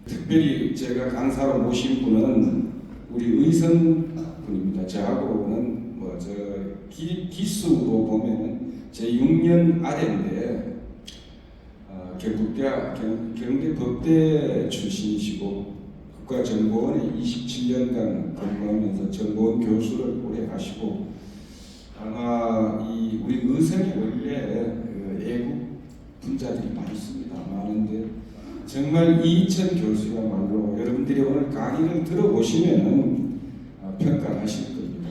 특별히 제가 강사로 모신 분은 우리 의성 분입니다. 저하고는 저 기수로 보면은 제 6년 아래인데 경대 법대 출신이시고 국가정보원에 27년간 근무하면서 정보원 교수를 오래 하시고 아마 우리 의성에 원래 애국 분자들이 많습니다. 정말 이희천 교수야말로 여러분들이 오늘 강의를 들어보시면 평가하실 겁니다.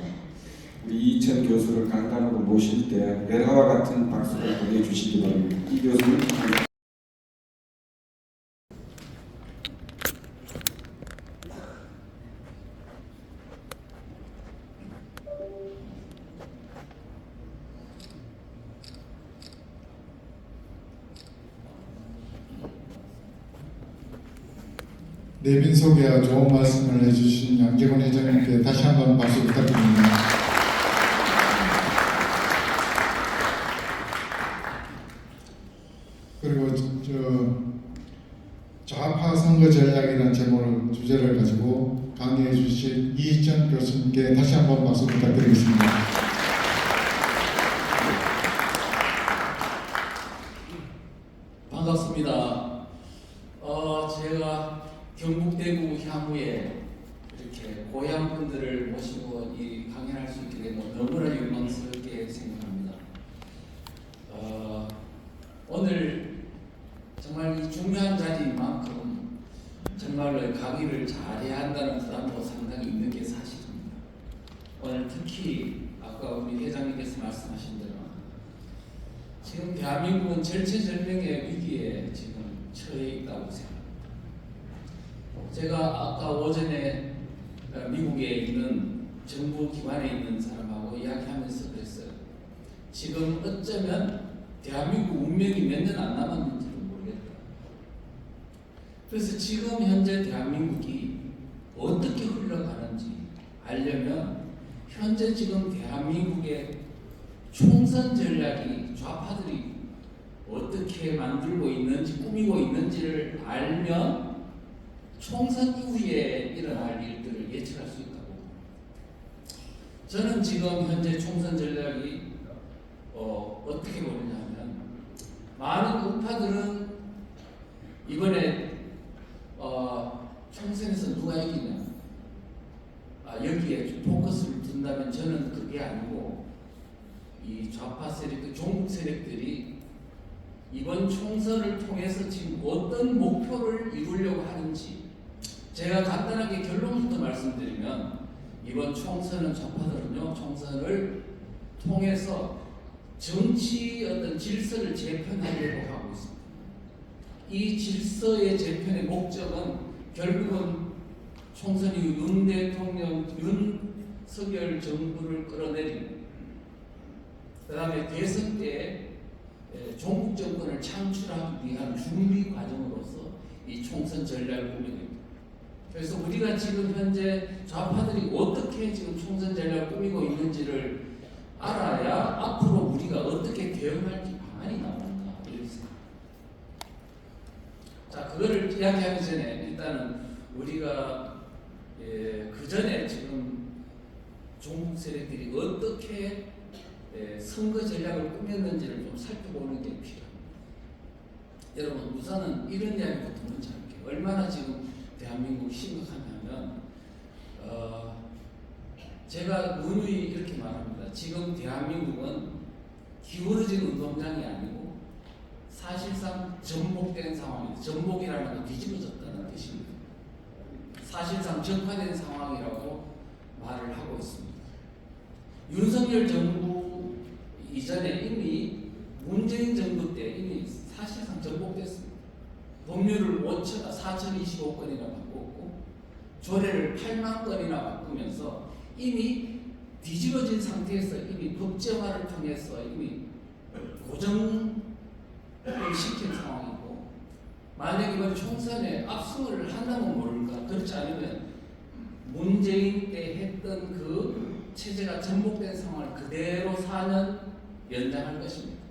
우리 이희천 교수를 강단으로 모실 때 열화와 같은 박수를 보내주시기 바랍니다. 이 교수님. 내빈 소개와 좋은 말씀을 해주신 양재권 회장님께 다시 한번 박수 부탁드립니다. 그리고 좌파 선거 전략이라는 제목을 주제를 가지고 강의해 주신 이희천 교수님께 다시 한번 박수 부탁드리겠습니다. 반갑습니다. 제가 경북 대구 향후에 이렇게 고향 분들을 모시고 이 강연을 할 수 있게 된 건 너무나 영광스럽게 생각합니다. 오늘 정말 이 중요한 자리인 만큼 정말로 강의를 잘해야 한다는 부담도 상당히 있는 게 사실입니다. 오늘 특히 아까 우리 회장님께서 말씀하신 대로 지금 대한민국은 절체절명의 위기에 지금 처해 있다고 생각합니다. 제가 아까 오전에 미국에 있는 정부 기관에 있는 사람하고 이야기하면서 그랬어요. 지금 어쩌면 대한민국 운명이 몇 년 안 남았는지도 모르겠다. 그래서 지금 현재 대한민국이 어떻게 흘러가는지 알려면 현재 지금 대한민국의 총선 전략이 좌파들이 어떻게 만들고 있는지 꾸미고 있는지를 알면 총선 이후에 일어날 일들을 예측할 수 있다고. 저는 지금 현재 총선 전략이 어떻게 보느냐면 많은 우파들은 이번에 총선에서 누가 이기냐 여기에 포커스를 둔다면 저는 그게 아니고 이 좌파 세력, 종북 세력들이 이번 총선을 통해서 지금 어떤 목표를 이루려고 하는지 제가 간단하게 결론부터 말씀드리면 이번 총선은 좌파들은요 총선을 통해서 정치 어떤 질서를 재편하려고 하고 있습니다. 이 질서의 재편의 목적은 결국은 총선 이후 윤 대통령, 윤석열 정부를 끌어내리고 그 다음에 대선 때 종북 정권을 창출하기 위한 준비 과정으로서 이 총선 전략을 꾸미고 있습니다. 그래서 우리가 지금 현재 좌파들이 어떻게 지금 총선 전략을 꾸미고 있는지를 알아야 앞으로 우리가 어떻게 대응할지 방안이 나온다. 이렇게 생각합니다. 자, 그거를 이야기하기 전에 일단은 우리가 그 전에 지금 종북 세력들이 어떻게 선거 전략을 꾸몄는지를 좀 살펴보는 게 필요합니다. 여러분 우선은 이런 이야기부터 먼저 할게요. 얼마나 지금 대한민국이 심각하냐면 제가 누누이 이렇게 말합니다. 지금 대한민국은 기울어진 운동장이 아니고 사실상 전복된 상황입니다. 전복이라는 건 뒤집어졌다는 뜻입니다. 사실상 적화된 상황이라고 말을 하고 있습니다. 윤석열 정부 이전에 이미 문재인 정부 때 이미 사실상 전복됐습니다. 법률을 4,025건이나 바꿨고 조례를 8만 건이나 바꾸면서 이미 뒤집어진 상태에서 이미 법제화를 통해서 이미 고정을 시킨 상황이고 만약 이번 총선에 압승을 한다면 모를까 그렇지 않으면 문재인 때 했던 그 체제가 전복된 상황을 그대로 4년 연장할 것입니다.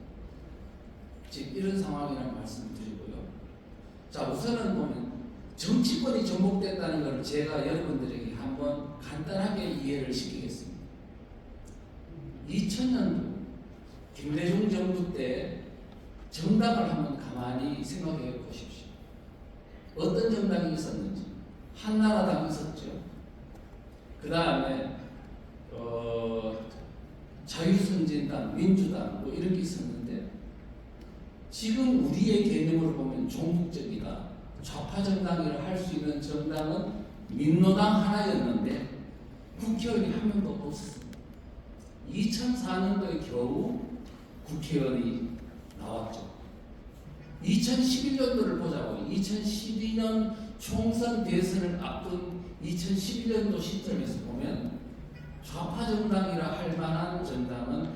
지금 이런 상황이라는 말씀을 드리고요. 자, 우선은 보면 정치권이 전복됐다는 걸 제가 여러분들에게 한번 간단하게 이해를 시키겠습니다. 2000년도 김대중 정부 때 정당을 한번 가만히 생각해 보십시오. 어떤 정당이 있었는지. 한나라당이 있었죠. 그 다음에 자유선진당, 민주당 뭐 이런 게 있었는데 지금 우리의 개념으로 보면 종북적이다. 좌파 정당이라 할 수 있는 정당은 민노당 하나였는데 국회의원이 한 명도 없었습니다. 2004년도에 겨우 국회의원이 나왔죠. 2011년도를 보자고. 2012년 총선 대선을 앞둔 2011년도 시점에서 보면 좌파 정당이라 할 만한 정당은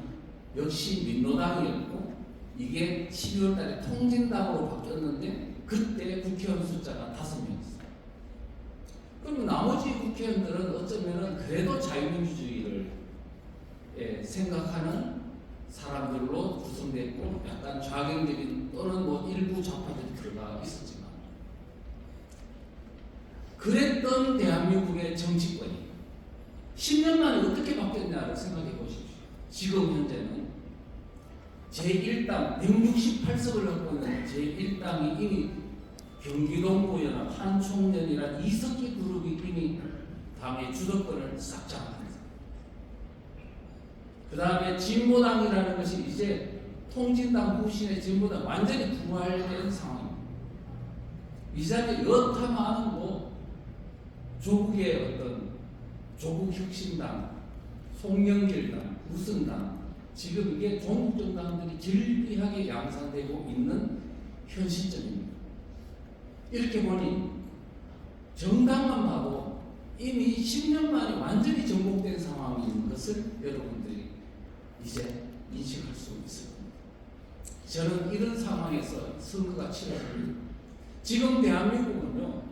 역시 민노당이었고 이게 12월 달에 통진당으로 바뀌었는데 그때 국회의원 숫자가 5명이었어요. 그럼 나머지 국회의원들은 어쩌면 그래도 자유민주주의를 생각하는 사람들로 구성됐고 약간 좌경적인 또는 뭐 일부 좌파들이 들어가 있었지만 그랬던 대한민국의 정치권이 10년 만에 어떻게 바뀌었냐를 생각해 보십시오. 지금 현재는 제1당 168석을 갖고 있는 제1당이 이미 경기동부연합 한총련이란 이석기 그룹이 이미 당의 주도권을 싹 장악합니다. 그 다음에 진보당이라는 것이 이제 통진당 후신의 진보당 완전히 부활된 상황입니다. 이 자리에 여타 많은 뭐 조국의 어떤 조국혁신당, 송영길당, 우승당 지금 이게 종북정당들이 질비하게 양산되고 있는 현 시점입니다. 이렇게 보니 정당만 봐도 이미 10년 만에 완전히 전복된 상황인 것을 여러분들이 이제 인식할 수 있을 겁니다. 저는 이런 상황에서 선거가 치러집니다. 지금 대한민국은요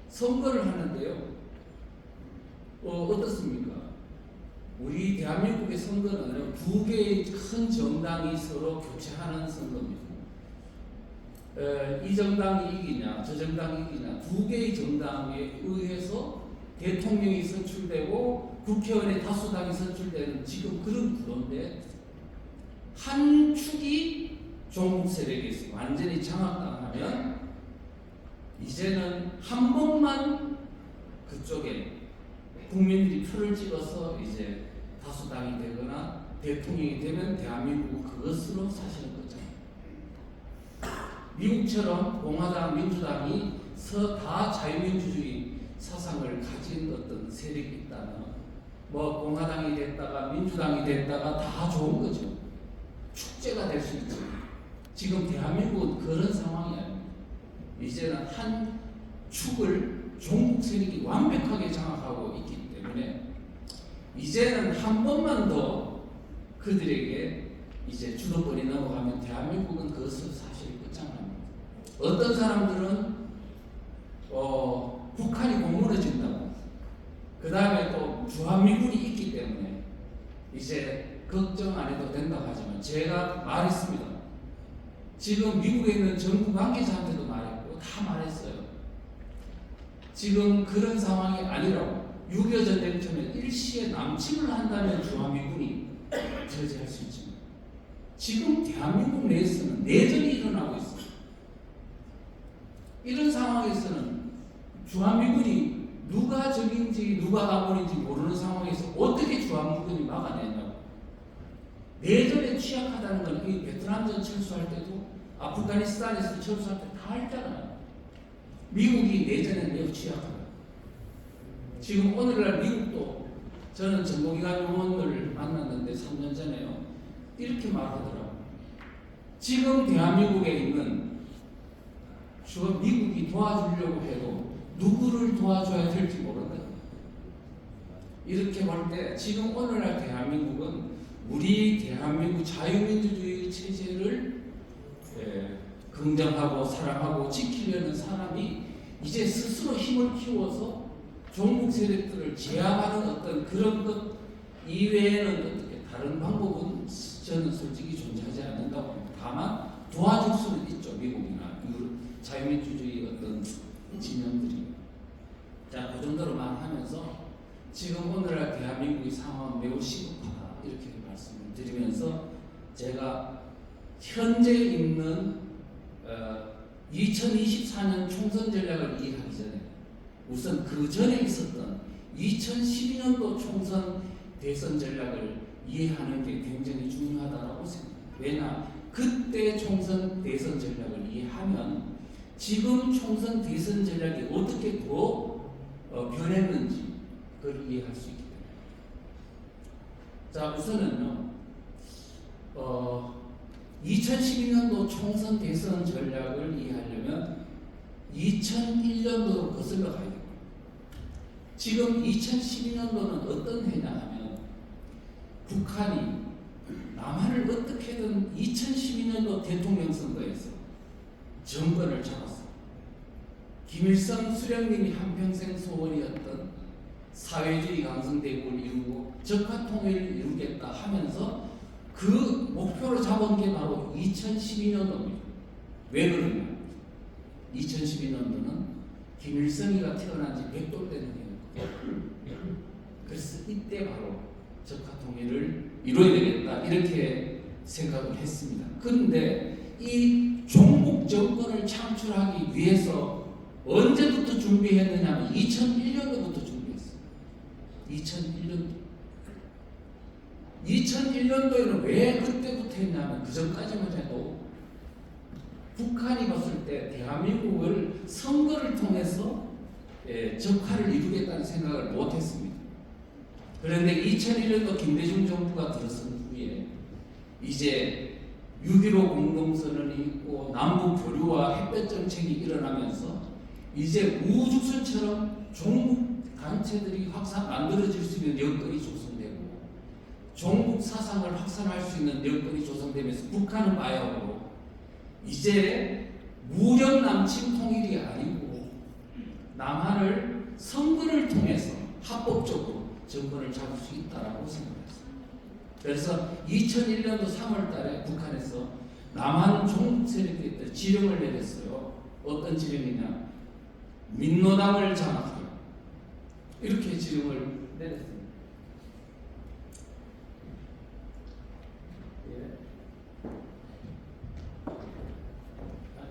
선거를 하는데요 어떻습니까? 우리 대한민국의 선거는 두 개의 큰 정당이 서로 교체하는 선거입니다. 이 정당이 이기냐 저 정당이 이기냐 두 개의 정당에 의해서 대통령이 선출되고 국회의원의 다수당이 선출되는 지금 그런 구도인데 한 축이 종북 세력이 완전히 장악당하면 이제는 한 번만 그쪽에 국민들이 표를 찍어서 이제 다수당이 되거나 대통령이 되면 대한민국 그것으로 사시는 거죠. 미국처럼 공화당, 민주당이 다 자유민주주의 사상을 가진 어떤 세력이 있다면 뭐 공화당이 됐다가 민주당이 됐다가 다 좋은 거죠. 축제가 될 수 있죠. 지금 대한민국은 그런 상황이 아닙니다. 이제는 한 축을 종북 세력이 완벽하게 장악하고 있기 때문에 이제는 한 번만 더 그들에게 이제 주도권이 넘어가면 대한민국은 그것을 사실 끝장납니다. 어떤 사람들은 북한이 못 무너진다고 그 다음에 또 주한미군이 있기 때문에 이제 걱정 안 해도 된다고 하지만 제가 말했습니다. 지금 미국에 있는 정부 관계자한테도 말했고 다 말했어요. 지금 그런 상황이 아니라고. 6.25 전쟁처럼 일시에 남침을 한다면 주한미군이 저지할 수 있지만 지금 대한민국 내에서는 내전이 일어나고 있어요. 이런 상황에서는 주한미군이 누가 적인지 누가 아군인지 모르는 상황에서 어떻게 주한미군이 막아내냐고. 내전에 취약하다는 건 이 베트남전 철수할 때도 아프가니스탄에서 철수할 때 다 알잖아요. 미국이 내전에 매우 취약하다. 지금 오늘날 미국도 저는 정보기관 요원을 만났는데 3년 전에요. 이렇게 말하더라고요. 지금 대한민국에 있는 미국이 도와주려고 해도 누구를 도와줘야 될지 모른다. 이렇게 볼 때 지금 오늘날 대한민국은 우리 대한민국 자유민주주의 체제를 긍정하고 사랑하고 지키려는 사람이 이제 스스로 힘을 키워서 종북 세력들을 제압하는 어떤 그런 것 이외에는 어떻게 다른 방법은 저는 솔직히 존재하지 않는다고 합니다. 다만 도와줄 수는 있죠. 미국이나 자유민주주의 어떤 진영들 지금 오늘날 대한민국의 상황은 매우 시급하다 이렇게 말씀을 드리면서 제가 현재 있는 2024년 총선 전략을 이해하기 전에 우선 그 전에 있었던 2012년도 총선 대선 전략을 이해하는 게 굉장히 중요하다고 생각합니다. 왜냐? 그때 총선 대선 전략을 이해하면 지금 총선 대선 전략이 어떻게 더 변했는지 그걸 이해할 수 있기 때문에. 자, 우선은요. 2012년도 총선 대선 전략을 이해하려면 2001년도로 거슬러 가야 됩니다. 지금 2012년도는 어떤 해냐 하면 북한이 남한을 어떻게든 2012년도 대통령 선거에서 정권을 잡았어. 김일성 수령님이 한평생 소원이었던 사회주의 강성대국을 이루고 적화통일을 이루겠다 하면서 그 목표로 잡은 게 바로 2012년도입니다. 왜 그러냐? 2012년도는 김일성이가 태어난 지 100돌 되는 해였거든요. 그래서 이때 바로 적화통일을 이루어야 되겠다 이렇게 생각을 했습니다. 그런데 이 종북 정권을 창출하기 위해서 언제부터 준비했느냐면 2001년도부터 준비했어요. 2001년도에는 왜 그때부터 했냐면 그 전까지만 해도 북한이 봤을 때 대한민국을 선거를 통해서 적화를 이루겠다는 생각을 못했습니다. 그런데 2001년도 김대중 정부가 들어선 후에 이제 6.15 공동선언이 있고 남북 교류와 햇볕 정책이 일어나면서 이제 우죽순처럼 종북 단체들이 만들어질 수 있는 여건이 조성되고 종북 사상을 확산할 수 있는 여건이 조성되면서 북한은 바야흐로 이제 무력 남침 통일이 아니고 남한을 선거를 통해서 합법적으로 정권을 잡을 수 있다라고 생각했어요. 그래서 2001년도 3월 달에 북한에서 남한 종북 세력들이 지령을 내렸어요. 어떤 지령이냐? 민노당을 장악하라. 이렇게 지령을 내렸습니다.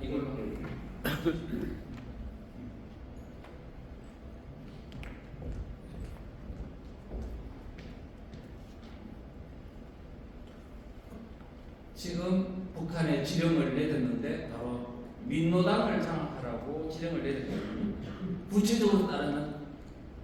이걸 지금 북한에 지령을 내렸는데 바로 민노당을 장악하라고 지령을 내렸거든요. 구체적으로 따르면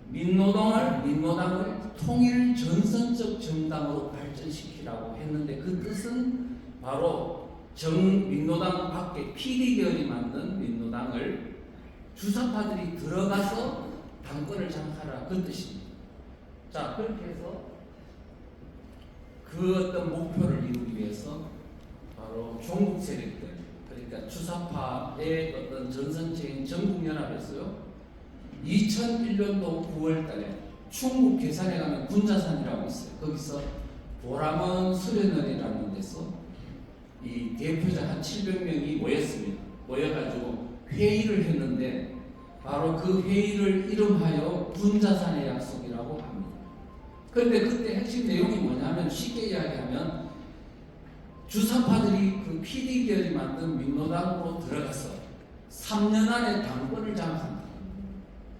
민노당을 통일 전선적 정당으로 발전시키라고 했는데 그 뜻은 바로 민노당 밖에 PD계열이 만든 민노당을 주사파들이 들어가서 당권을 장악하라 그 뜻입니다. 자, 그렇게 해서 그 어떤 목표를 이루기 위해서 바로 종북 세력들 그러니까 주사파의 어떤 전선체인 전국연합에서요 2001년도 9월달에 충북 괴산에 가면 군자산이라고 있어요. 거기서 보람원 수련원이라는 데서 이 대표자 한 700명이 모였습니다. 모여가지고 회의를 했는데 바로 그 회의를 이름하여 군자산의 약속이라고 합니다. 그런데 그때 핵심 내용이 뭐냐면 쉽게 이야기하면 주사파들이 그 PD계열이 만든 민노당으로 들어가서 3년 안에 당권을 장악한다.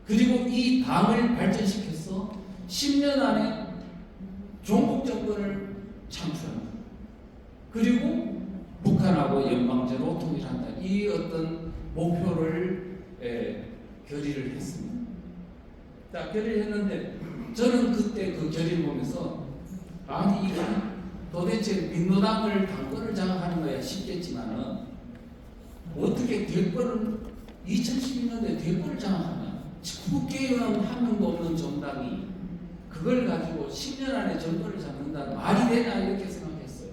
그리고 이 당을 발전시켜서 10년 안에 종북 정권을 창출한다. 그리고 북한하고 연방제로 통일한다. 이 어떤 목표를 결의를 했습니다. 자, 결의를 했는데 저는 그때 그 결의를 보면서 아니 이게 도대체 민노당을 당권을 장악하는 거야 쉽겠지만은 어떻게 대권을 2012년에 대권을 장악하냐 국회의원 한 명도 없는 정당이 그걸 가지고 10년 안에 정권을 잡는다 말이 되냐 이렇게 생각했어요.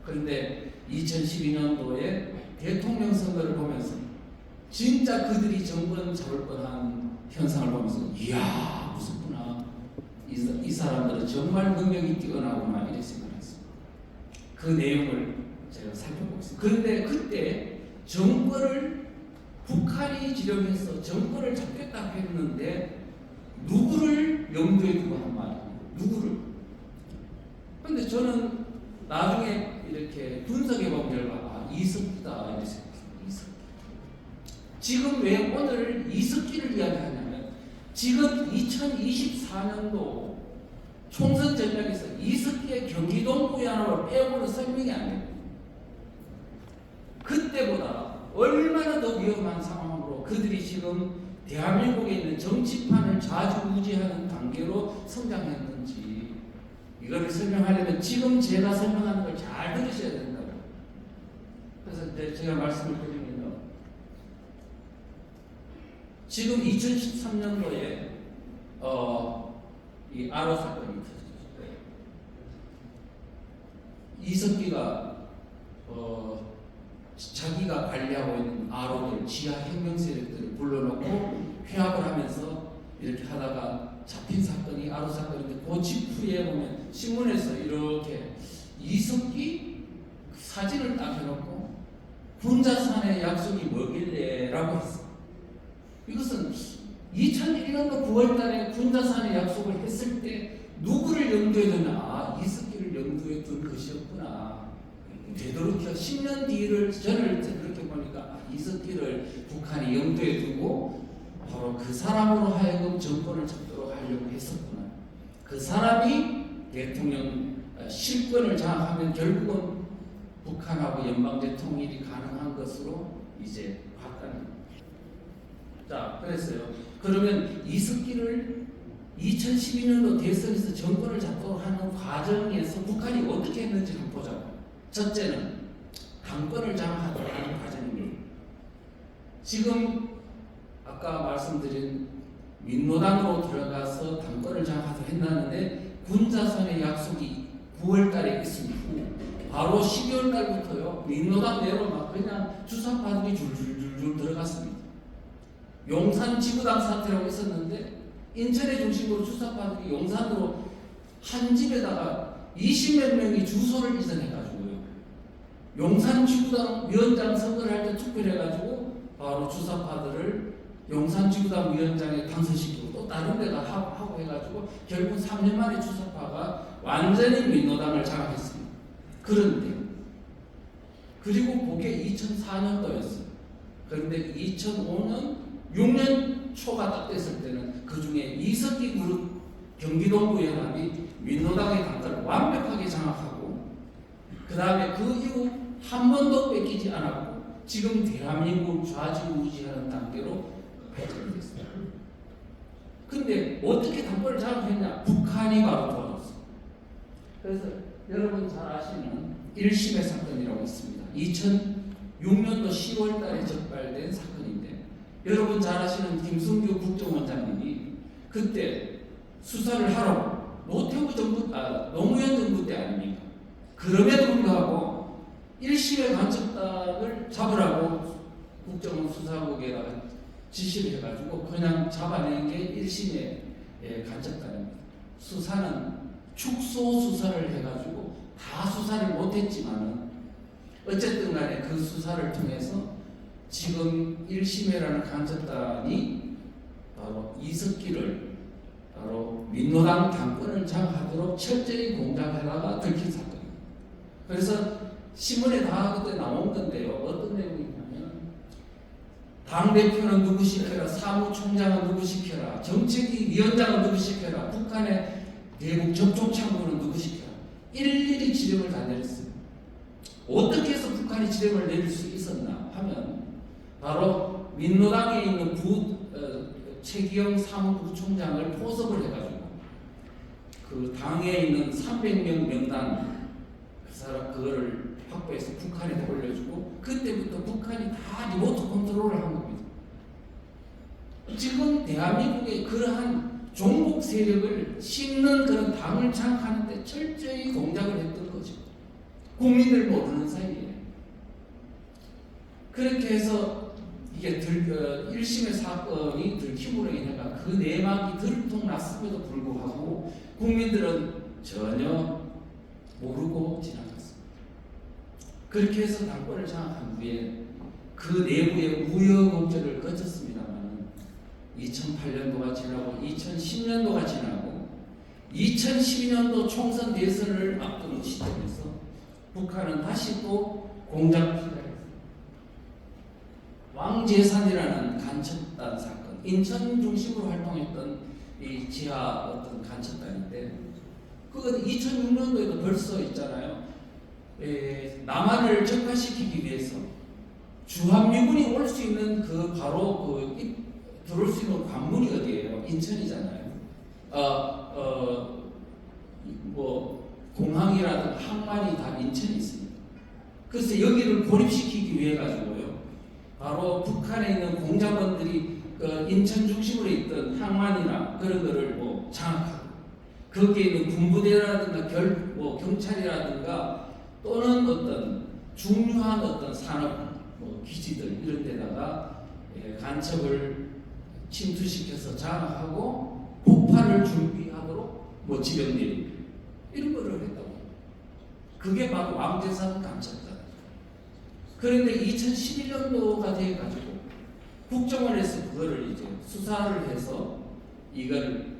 그런데 2012년도에 대통령 선거를 보면서 진짜 그들이 정권 잡을 뻔한 현상을 보면서 이야 무섭구나 이 사람들은 정말 능력이 뛰어나구나 이렇게 생각했어요. 그 내용을 제가 살펴보고 있습니다. 그런데 그때 정권을 북한이 지령해서 정권을 잡겠다고 했는데 누구를 염두에 두고 한 말입니다. 누구를? 근데 저는 나중에 이렇게 분석해 본 결과 이석기다 이렇게 생각했습니다. 이석기. 지금 왜 오늘 이석기를 이야기하냐면 지금 2024년도 총선 전략에서 이석기의 경기동부 연합을 빼고는 설명이 안 됩니다. 그때보다 얼마나 더 위험한 상황으로 그들이 지금 대한민국에 있는 정치판을 좌지우지하는 단계로 성장했는지 이거를 설명하려면 지금 제가 설명하는 걸 잘 들으셔야 된다고. 그래서 이제 제가 말씀을 드리면요. 지금 2013년도에 이 아로 사건이 터졌어요. 이석기가 자기가 관리하고 있는 아로들 지하 혁명 세력들을 불러놓고 회합을 하면서 이렇게 하다가 잡힌 사건이 아로 사건인데 그 직후에 보면 신문에서 이렇게 이석기 사진을 딱 해놓고 군자산의 약속이 뭐길래 라고 했어. 이것은 2001년도 9월달에 군자산의 약속을 했을 때 누구를 염두에 두냐? 이석기를 염두에 둔 것이었구나. 되도록이면 10년 뒤를 전을 그렇게 보니까 이석기를 북한이 염두에 두고 바로 그 사람으로 하여금 정권을 잡도록 하려고 했었구나. 그 사람이 대통령 실권을 장악하면 결국은 북한하고 연방제 통일이 가능한 것으로 이제 봤다는 겁니다. 자, 그랬어요. 그러면 이석기를 2012년도 대선에서 정권을 잡도록 하는 과정에서 북한이 어떻게 했는지 한번 보자고. 첫째는 당권을 장악하도록 하는 과정입니다. 지금 아까 말씀드린 민노당으로 들어가서 당권을 장악하도록 했다는데 군자선의 약속이 9월달에 있은 후 바로 12월달부터요 민노당 내로 막 그냥 주사파들이 줄줄줄줄 들어갔습니다. 용산 지구당 사태라고 있었는데 인천의 중심으로 주사파들이 용산으로 한 집에다가 20몇 명이 주소를 이전해가지고요. 용산 지구당 위원장 선거를 할 때 투표를 해가지고 바로 주사파들을 용산 지구당 위원장에 당선시키고 또 다른 데가 하고 해가지고 결국 3년 만에 주사파가 완전히 민노당을 장악했습니다. 그런데 그리고 그게 2004년도였어요. 그런데 2005년 6년 초가 딱 됐을 때는 그 중에 이석기 그룹 경기동부 연합이 민노당의 당권을 완벽하게 장악하고 그 다음에 그 이후 한 번도 뺏기지 않았고 지금 대한민국 좌지우지하는 단계로 발전이 됐습니다. 근데 어떻게 당권을 장악했냐? 북한이 바로 도와줬어요. 그래서 여러분 잘 아시는 1심의 사건이라고 있습니다. 2006년도 10월 달에 적발된 사건인데 여러분 잘 아시는 김승규 국정원장님이 그때 수사를 하러 노태우 정부, 노무현 정부 때 아닙니까? 그럼에도 불구하고 1심의 간첩단을 잡으라고 국정원 수사국에다가 지시를 해가지고 그냥 잡아낸 게 1심의 간첩단입니다. 수사는 축소 수사를 해가지고 다 수사를 못했지만은 어쨌든 간에 그 수사를 통해서 지금 1심이라는 간첩단이 바로 이석기를 바로 민노당 당권을 장악하도록 철저히 공작하다가 들킨 사건입니다. 그래서 신문에 다 그때 나온 건데요. 어떤 내용이냐면 당대표는 누구 시켜라, 사무총장은 누구 시켜라, 정책위 위원장은 누구 시켜라, 북한의 대북 접촉 창구는 누구 시켜라. 일일이 지령을 다 내렸어요. 어떻게 해서 북한이 지령을 내릴 수 있었나 하면 바로 민노당에 있는 최기영 사무부총장을 포섭을 해가지고 그 당에 있는 300명 명단 그거를 확보해서 북한에 돌려주고 그때부터 북한이 다 리모트 컨트롤을 한 겁니다. 지금 대한민국의 그러한 종북 세력을 씹는 그런 당을 장악하는 데 철저히 동작을 했던 거죠. 국민들 모르는 사이에. 그렇게 해서 이게 1심의 사건이 들킴으로 인해가 그 내막이 들통났음에도 불구하고 국민들은 전혀 모르고 지나갔습니다. 그렇게 해서 당권을 장악한 후에 그 내부의 우여곡절을 거쳤습니다만 2008년도가 지나고 2010년도가 지나고 2012년도 총선 대선을 앞두는 시점에서 북한은 다시 또 공작을 시작했습니다. 왕재산이라는 간첩단 사건, 인천 중심으로 활동했던 이 지하 어떤 간첩단인데, 그건 2006년도에도 벌써 있잖아요. 남한을 적화시키기 위해서 주한미군이 올 수 있는 그 바로 들어올 수 있는 관문이 어디예요? 인천이잖아요. 뭐 공항이라든 항만이 다 인천에 있습니다. 그래서 여기를 고립시키기 위해 가지고요. 바로 북한에 있는 공작원들이 그 인천 중심으로 있던 항만이나 그런 거를 뭐 장악하고, 거기에 있는 군부대라든가 경찰이라든가 또는 어떤 중요한 어떤 산업 기지들 이런 데다가 간첩을 침투시켜서 장악하고 폭발을 준비하도록 뭐 지령 내리고 이런 거를 했다고. 그게 바로 왕재산 간첩단. 그런데 2011년도가 돼가지고 국정원에서 그거를 이제 수사를 해서 이걸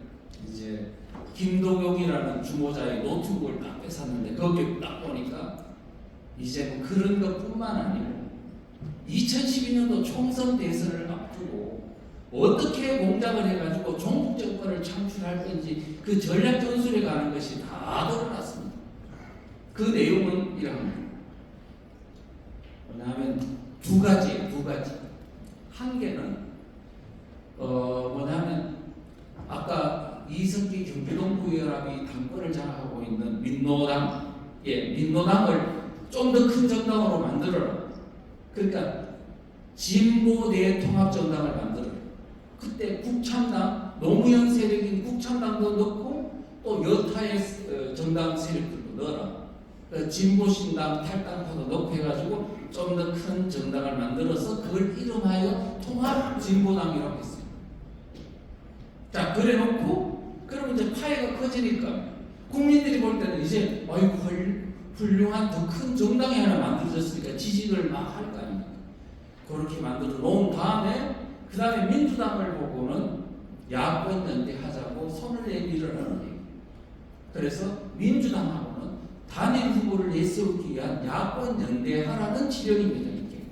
이제 김동용이라는 주모자의 노트북을 딱 뺏었는데, 거기에 딱 보니까 이제 뭐 그런 것뿐만 아니고 2012년도 총선 대선을 앞두고 어떻게 공작을 해가지고 종북 정권을 창출할 건지 그 전략 전술에 가는 것이 다 드러났습니다. 그 내용은 이런 겁니다. 뭐냐면 두 가지예요. 한 개는 뭐냐면 아까 이석기 경기동부연합이 당권을 장악하고 있는 민노당, 민노당을 좀 더 큰 정당으로 만들어라. 그러니까 진보 대통합정당을 만들어라. 그때 국참당, 노무현 세력인 국참당도 넣고 또 여타의 정당 세력들도 넣어라. 진보신당, 탈당파도 넣고 해가지고 좀 더 큰 정당을 만들어서 그걸 이름하여 통합진보당이라고 했어요. 자, 그래 놓고 그러면 이제 파해가 커지니까 국민들이 볼 때는 이제 훌륭한 더 큰 정당이 하나 만들어졌으니까 지지를 막 할 거 아닙니까? 그렇게 만들어 놓은 다음에 그 다음에 민주당을 보고는 야권 연대하자고 손을 내밀으라는 얘기. 그래서 민주당하고는 단일 후보를 내세우기 위한 야권 연대하라는 지령입니다. 이게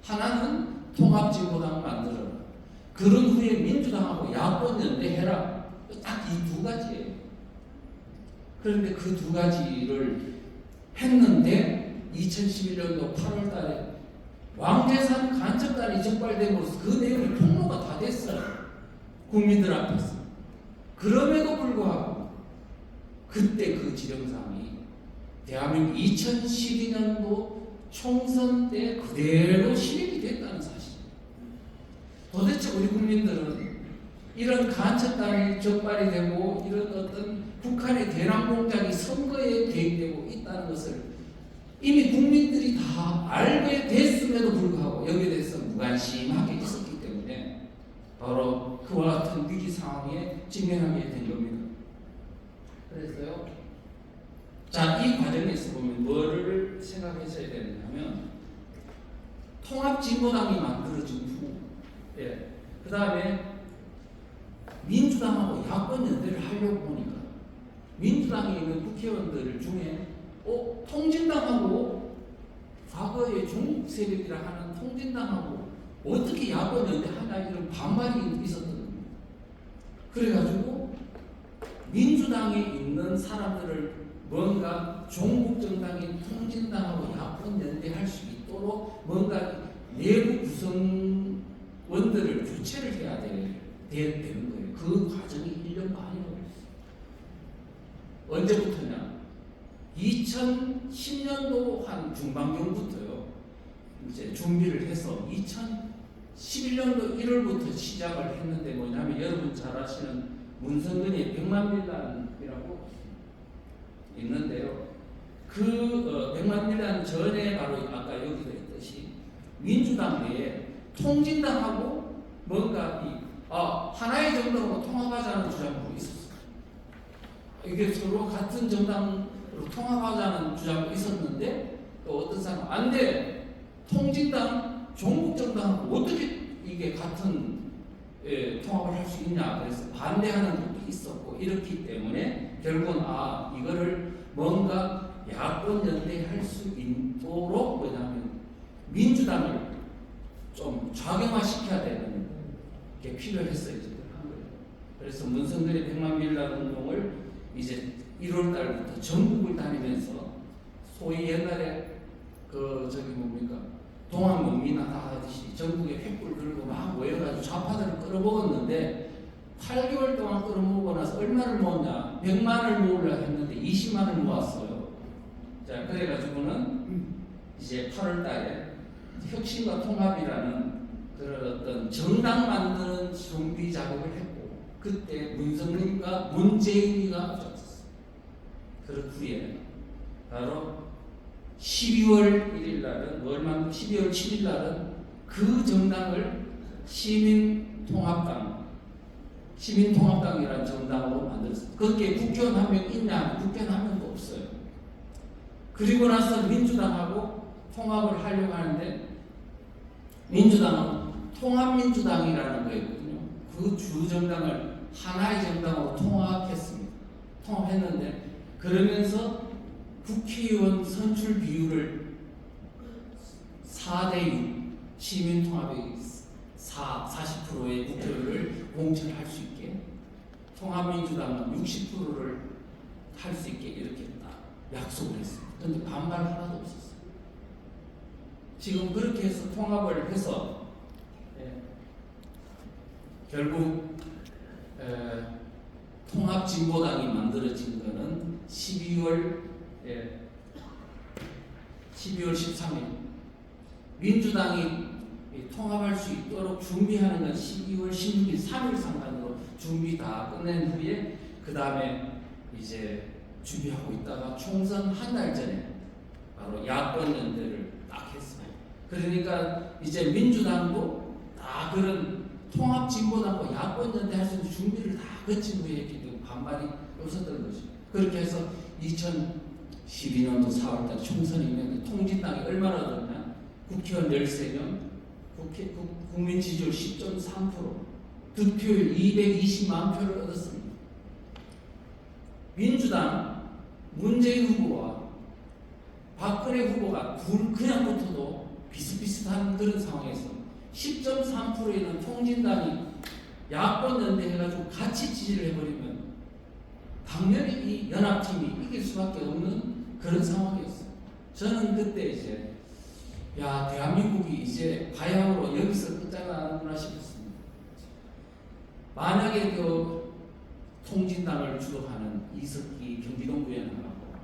하나는 통합진보당 만들어라. 그런 후에 민주당하고 야권 연대해라. 딱 이 두 가지예요. 그런데 그 두 가지를 했는데 2011년도 8월 달에 왕재산 간첩단이 적발됨으로써 그 내용이 폭로가 다 됐어요. 국민들 앞에서. 그럼에도 불구하고 그때 그 지령사항이 대한민국 2012년도 총선 때 그대로 실행이 됐다는 사실. 도대체 우리 국민들은 이런 간첩단이 적발이 되고 이런 어떤 북한의 대남 공작이 선거에 개입되고 있다는 것을 이미 국민들이 다 알게 됐음에도 불구하고 여기에 대해서 무관심하게 있었기 때문에 바로 그와 같은 위기 상황에 직면하게 된 겁니다. 그래서요, 자, 이 과정에서 보면 뭐를 생각하셔야 되느냐면 통합진보당이 만들어진 후, 그 다음에 민주당하고 야권 연대를 하려고 보니까 민주당에 있는 국회의원들 중에 통진당하고 과거의 종북 세력이라 하는 통진당하고 어떻게 야권 연대하냐 이런 반발이 있었던 겁니다. 그래가지고 민주당에 있는 사람들을 뭔가 종북 정당인 통진당하고 야권 연대할 수 있도록 뭔가 내부 구성원들을 교체를 해야 되는 거예요. 그 과정이 1년 반이 걸렸어요. 언제부터냐? 2010년도 한 중반경부터요. 이제 준비를 해서 2011년도 1월부터 시작을 했는데 뭐냐면 여러분 잘 아시는 문성근의 백만밀단이라고 있는데요. 그 백만밀단 전에 바로 아까 여기서 했듯이 민주당 내에 통진당하고 뭔가 하나의 정당으로 통합하자는 주장도 있었어요. 이게 서로 같은 정당으로 통합하자는 주장도 있었는데 또 어떤 사람은 안 돼. 통진당, 종북정당하고 어떻게 이게 같은 통합을 할 수 있냐, 그래서 반대하는 것도 있었고, 이렇기 때문에 결국은 이거를 뭔가 야권 연대할 수 있도록 뭐냐면 민주당을 좀 좌경화시켜야 되는 게 필요했어요. 그래서 문성들의 100만 빌라 운동을 이제 1월 달부터 전국을 다니면서 소위 옛날에 동학농민화 다 하듯이 전국에 횃불 들고 막 모여가지고 좌파들을 끌어먹었는데 8개월 동안 끌어모으고 나서 얼마를 모았냐? 100만을 모으려 했는데 20만을 모았어요. 자, 그래가지고는 이제 8월 달에 혁신과 통합이라는 그런 어떤 정당 만드는 준비 작업을 했고, 그때 문성민과 문재인이가 앞장섰어요. 그 후에 바로 12월 1일 날은 12월 7일 날은 그 정당을 시민통합당이라는 정당으로 만들었어요. 거기에 국회의원 한 명 있냐? 국회의원 한 명도 없어요. 그리고 나서 민주당하고 통합을 하려고 하는데 민주당은 통합민주당이라는 거였거든요. 그 주정당을 하나의 정당으로 통합했는데 그러면서 국회의원 선출 비율을 4대6 시민통합의 40%의 국회의원을 공천할 수 있게, 통합민주당은 60%를 할 수 있게 이렇게 딱 약속을 했어요. 그런데 반발 하나도 없었어요. 지금 그렇게 해서 통합을 해서 결국 통합진보당이 만들어진 거는 12월 13일, 민주당이 통합할 수 있도록 준비하는 건 12월 16일 3일 상간으로 준비 다 끝낸 후에 그 다음에 이제 준비하고 있다가 총선 한 달 전에 바로 야권 연대를 딱 했어요. 그러니까 이제 민주당도 다 그런 통합진보당과 야권 연대할 수 있는 준비를 다 거친 후에 했기 때문에 반발이 없었던 거죠. 그렇게 해서 2012년도 4월달 총선이 있는데 통진당이 얼마나 얻었냐? 국회의원 13명, 국민 지지율 10.3%, 득표율 220만 표를 얻었습니다. 민주당 문재인 후보와 박근혜 후보가 그냥 붙어도 비슷비슷한 그런 상황에서 10.3%에 있는 통진당이 야권 연대해가지고 같이 지지를 해버리면 당연히 이 연합팀이 이길 수밖에 없는 그런 상황이었어요. 저는 그때 이제 대한민국이 이제 바야흐로 여기서 끝장나는구나 싶었습니다. 만약에 그 통진당을 주도하는 이석기 경기동부위원하고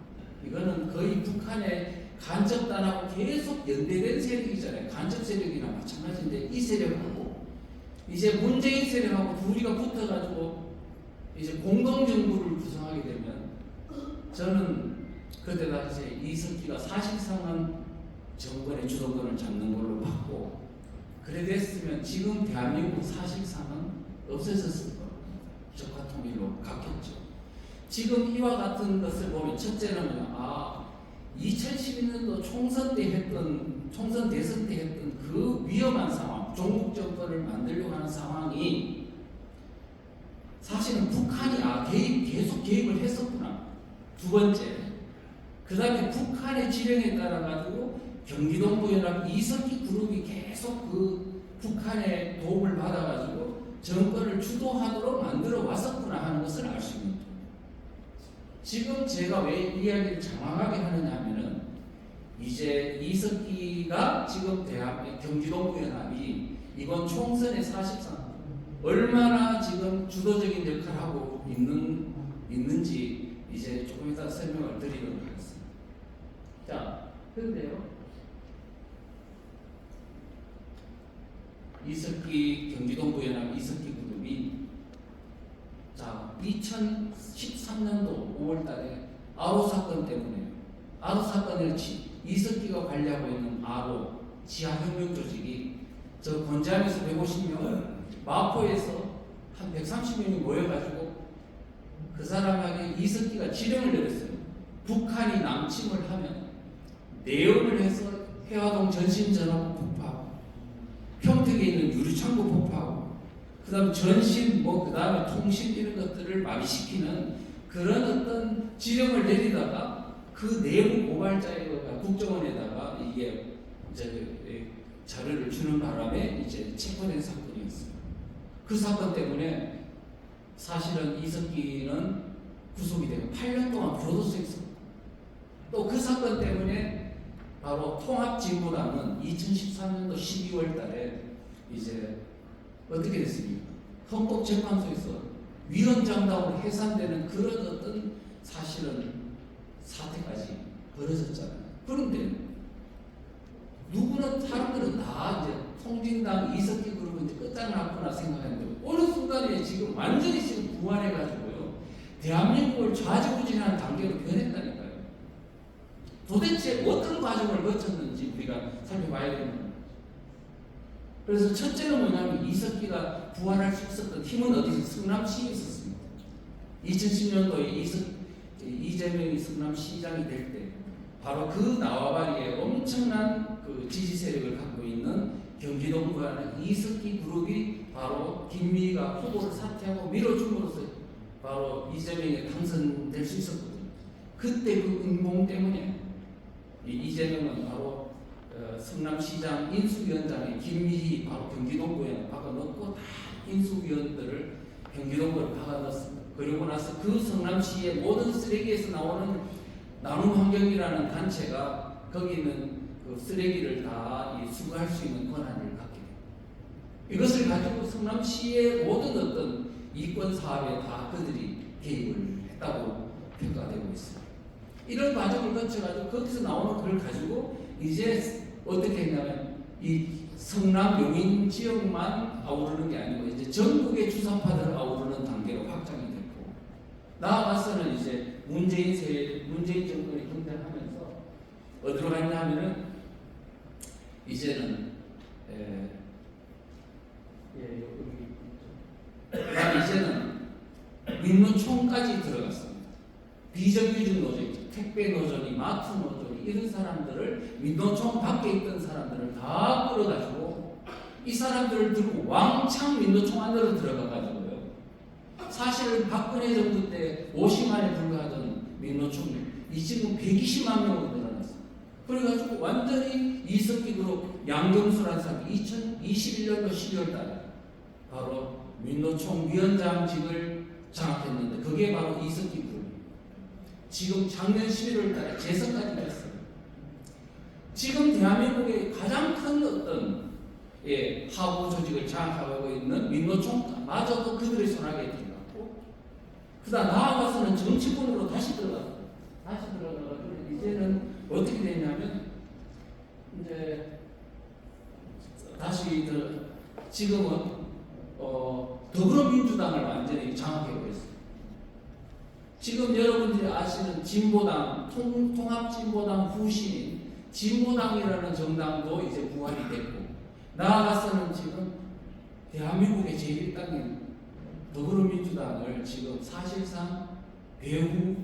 이거는 거의 북한의 간접단하고 계속 연대된 세력이잖아요. 간접 세력이나 마찬가지인데 이 세력하고 이제 문재인 세력하고 둘이가 붙어가지고 이제 공동정부를 구성하게 되면 저는 그때가 이제 이석기가 사실상은 정권의 주도권을 잡는 걸로 봤고, 그래 됐으면 지금 대한민국 사실상은 없어졌을 겁니다. 적화통일로 갔겠죠. 지금 이와 같은 것을 보면 첫째는 2012년도 총선 대선 때 했던 그 위험한 상황, 종북 정권을 만들려고 하는 상황이 사실은 북한이 계속 개입을 했었구나. 두 번째, 그 다음에 북한의 지령에 따라 가지고 경기동부연합 이석기 그룹이 계속 그 북한의 도움을 받아가지고 정권을 주도하도록 만들어 왔었구나 하는 것을 알 수 있는 거예요. 지금 제가 왜 이야기를 장황하게 하느냐 하면은 이제 이석기가 지금 경기동부연합이 이번 총선에 사실상 얼마나 지금 주도적인 역할을 하고 있는지 이제 조금 이따 설명을 드리도록 하겠습니다. 자, 그런데요. 이석기 경기동부연합 이석기 그룹이 2013년도 5월달에 아로 사건 때문에 아로 사건을 이석기가 관리하고 있는 아로 지하혁명 조직이 저 권장에서 150명을 마포에서 한 130명이 모여가지고 그 사람에게 이석기가 지령을 내렸어요. 북한이 남침을 하면 내연을 해서 해화동 전신전화부 폭파하고 평택에 있는 유리창고 폭파하고 그다음 전신, 그다음에 통신 이런 것들을 마비시키는 그런 어떤 지령을 내리다가 그 내부 고발자가 국정원에다가 이게 이제 자료를 주는 바람에 이제 체포된 사건이었어요. 그 사건 때문에 사실은 이석기는 구속이 되고 8년 동안 교도소에 있었고, 또 그 사건 때문에 바로 통합진보당은 2013년도 12월 달에 이제 어떻게 됐습니까? 헌법재판소에서 위헌정당으로 해산되는 그런 어떤 사실은 사태까지 벌어졌잖아요. 그런데 누구는 사람들은 다 이제 통진당 이석기 그룹은 이제 끝장났구나 생각했는데 어느 순간에 지금 완전히 지금 부활해가지고요, 대한민국을 좌지우지하는 단계로 변했다니까요. 도대체 어떤 과정을 거쳤는지 우리가 살펴봐야 되는 거예요. 그래서 첫째는 뭐냐면 이석기가 부활할 수 있었던 힘은 어디서 성남시에 있었습니다. 2010년도에 이재명이 성남시장이 될 때 바로 그 나와바리에 엄청난 그 지지 세력을 갖고 있는 경기도구에 하는 이석기 그룹이 바로 김미희가 후보를 사퇴하고 밀어줌으로써 바로 이재명이 당선될 수 있었거든요. 그때 그 응봉 때문에 이재명은 바로 성남시장 인수위원장의 김미희 바로 경기도구에 박아넣고 다 인수위원들을 경기도구에 박아넣었습니다. 그리고 나서 그 성남시의 모든 쓰레기에서 나오는 나눔환경이라는 단체가 거기 있는 그 쓰레기를 다 수거할 수 있는 권한을 갖게 됩니다. 이것을 가지고 성남시의 모든 어떤 이권 사업에 다 그들이 개입을 했다고 평가되고 있습니다. 이런 과정을 거쳐가지고 거기서 나오는 걸 가지고 이제 어떻게 했냐면 이 성남 용인 지역만 아우르는 게 아니고 이제 전국의 주사파들을 아우르는 단계로 확장이 됐고, 나아가서는 이제 문재인 정권이 등장하면서 어디로 갔냐 하면은 이제는 이제는 민노총까지 들어갔습니다. 비정규직 노조 있죠. 택배 노조니 마트 노조니 이런 사람들을 민노총 밖에 있던 사람들을 다 끌어가지고 이 사람들을 들고 왕창 민노총 안으로 들어가가지고요. 사실 박근혜 정부 때 50만에 불과하던 민노총이 지금 120만 명으로 늘어났어요. 그래가지고 완전히 이석기 그룹 양경수라는 사람이 2021년도 12월 달에 바로 민노총 위원장직을 장악했는데 그게 바로 이석기 그룹. 지금 작년 11월 달에 재선까지 됐어요. 지금 대한민국의 가장 큰 어떤 하부 조직을 장악하고 있는 민노총마저도 그들의 손아귀에 들어갔고, 그다음 나아가서는 정치권으로 다시 들어가가지고 이제는 어떻게 되냐면 이제 다시 지금은 더불어민주당을 완전히 장악해버렸어요. 지금 여러분들이 아시는 진보당, 통합진보당 후신인 진보당이라는 정당도 이제 부활이 됐고, 나아가서는 지금 대한민국의 제1당인 더불어민주당을 지금 사실상 배후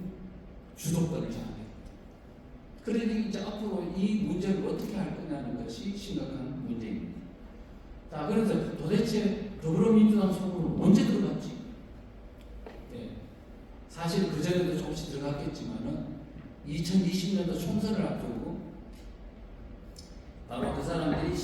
주도권을 장악했다. 그러니 이제 앞으로 이 문제를 어떻게 할 거냐는 것이 심각한 문제입니다. 자, 그래서 도대체 더불어민주당 속으로 언제 들어갔지? 사실 그전에도 조금씩 들어갔겠지만은 2020년도 총선을 앞두고 바로 그 사람들이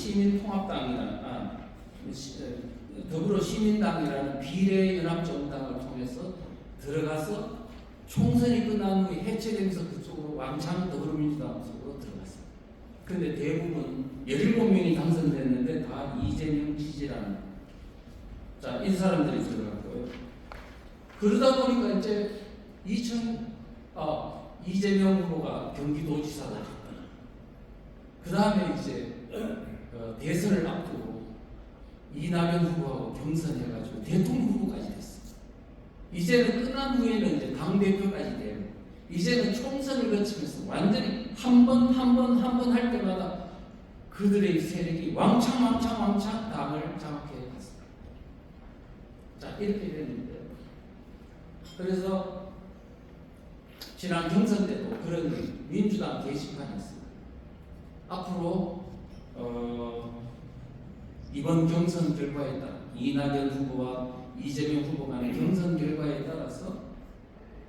더불어시민당이라는 비례연합정당을 통해서 들어가서 총선이 끝난 후에 해체되면서 그쪽으로 왕창 더불어민주당 속으로 들어갔어요. 그런데 대부분 17명이 당선됐는데 다 이재명 지지라는 이 사람들이 들어갔고요. 그러다 보니까 이제 이재명 후보가 경기도지사가 됐다. 그 다음에 이제 대선을 앞두고 이낙연 후보하고 경선해가지고 대통령 후보까지 됐어. 이제는 끝난 후에는 이제 당대표까지 되고, 이제는 총선을 거치면서 완전히 한 번 할 때마다 그들의 세력이 왕창 당을 장악해 갔습니다. 자, 이렇게 됐는데, 그래서 지난 경선 때도 그런 민주당 게시판이 있습니다. 앞으로 이번 경선 결과에 따라 이낙연 후보와 이재명 후보 간의 경선 결과에 따라서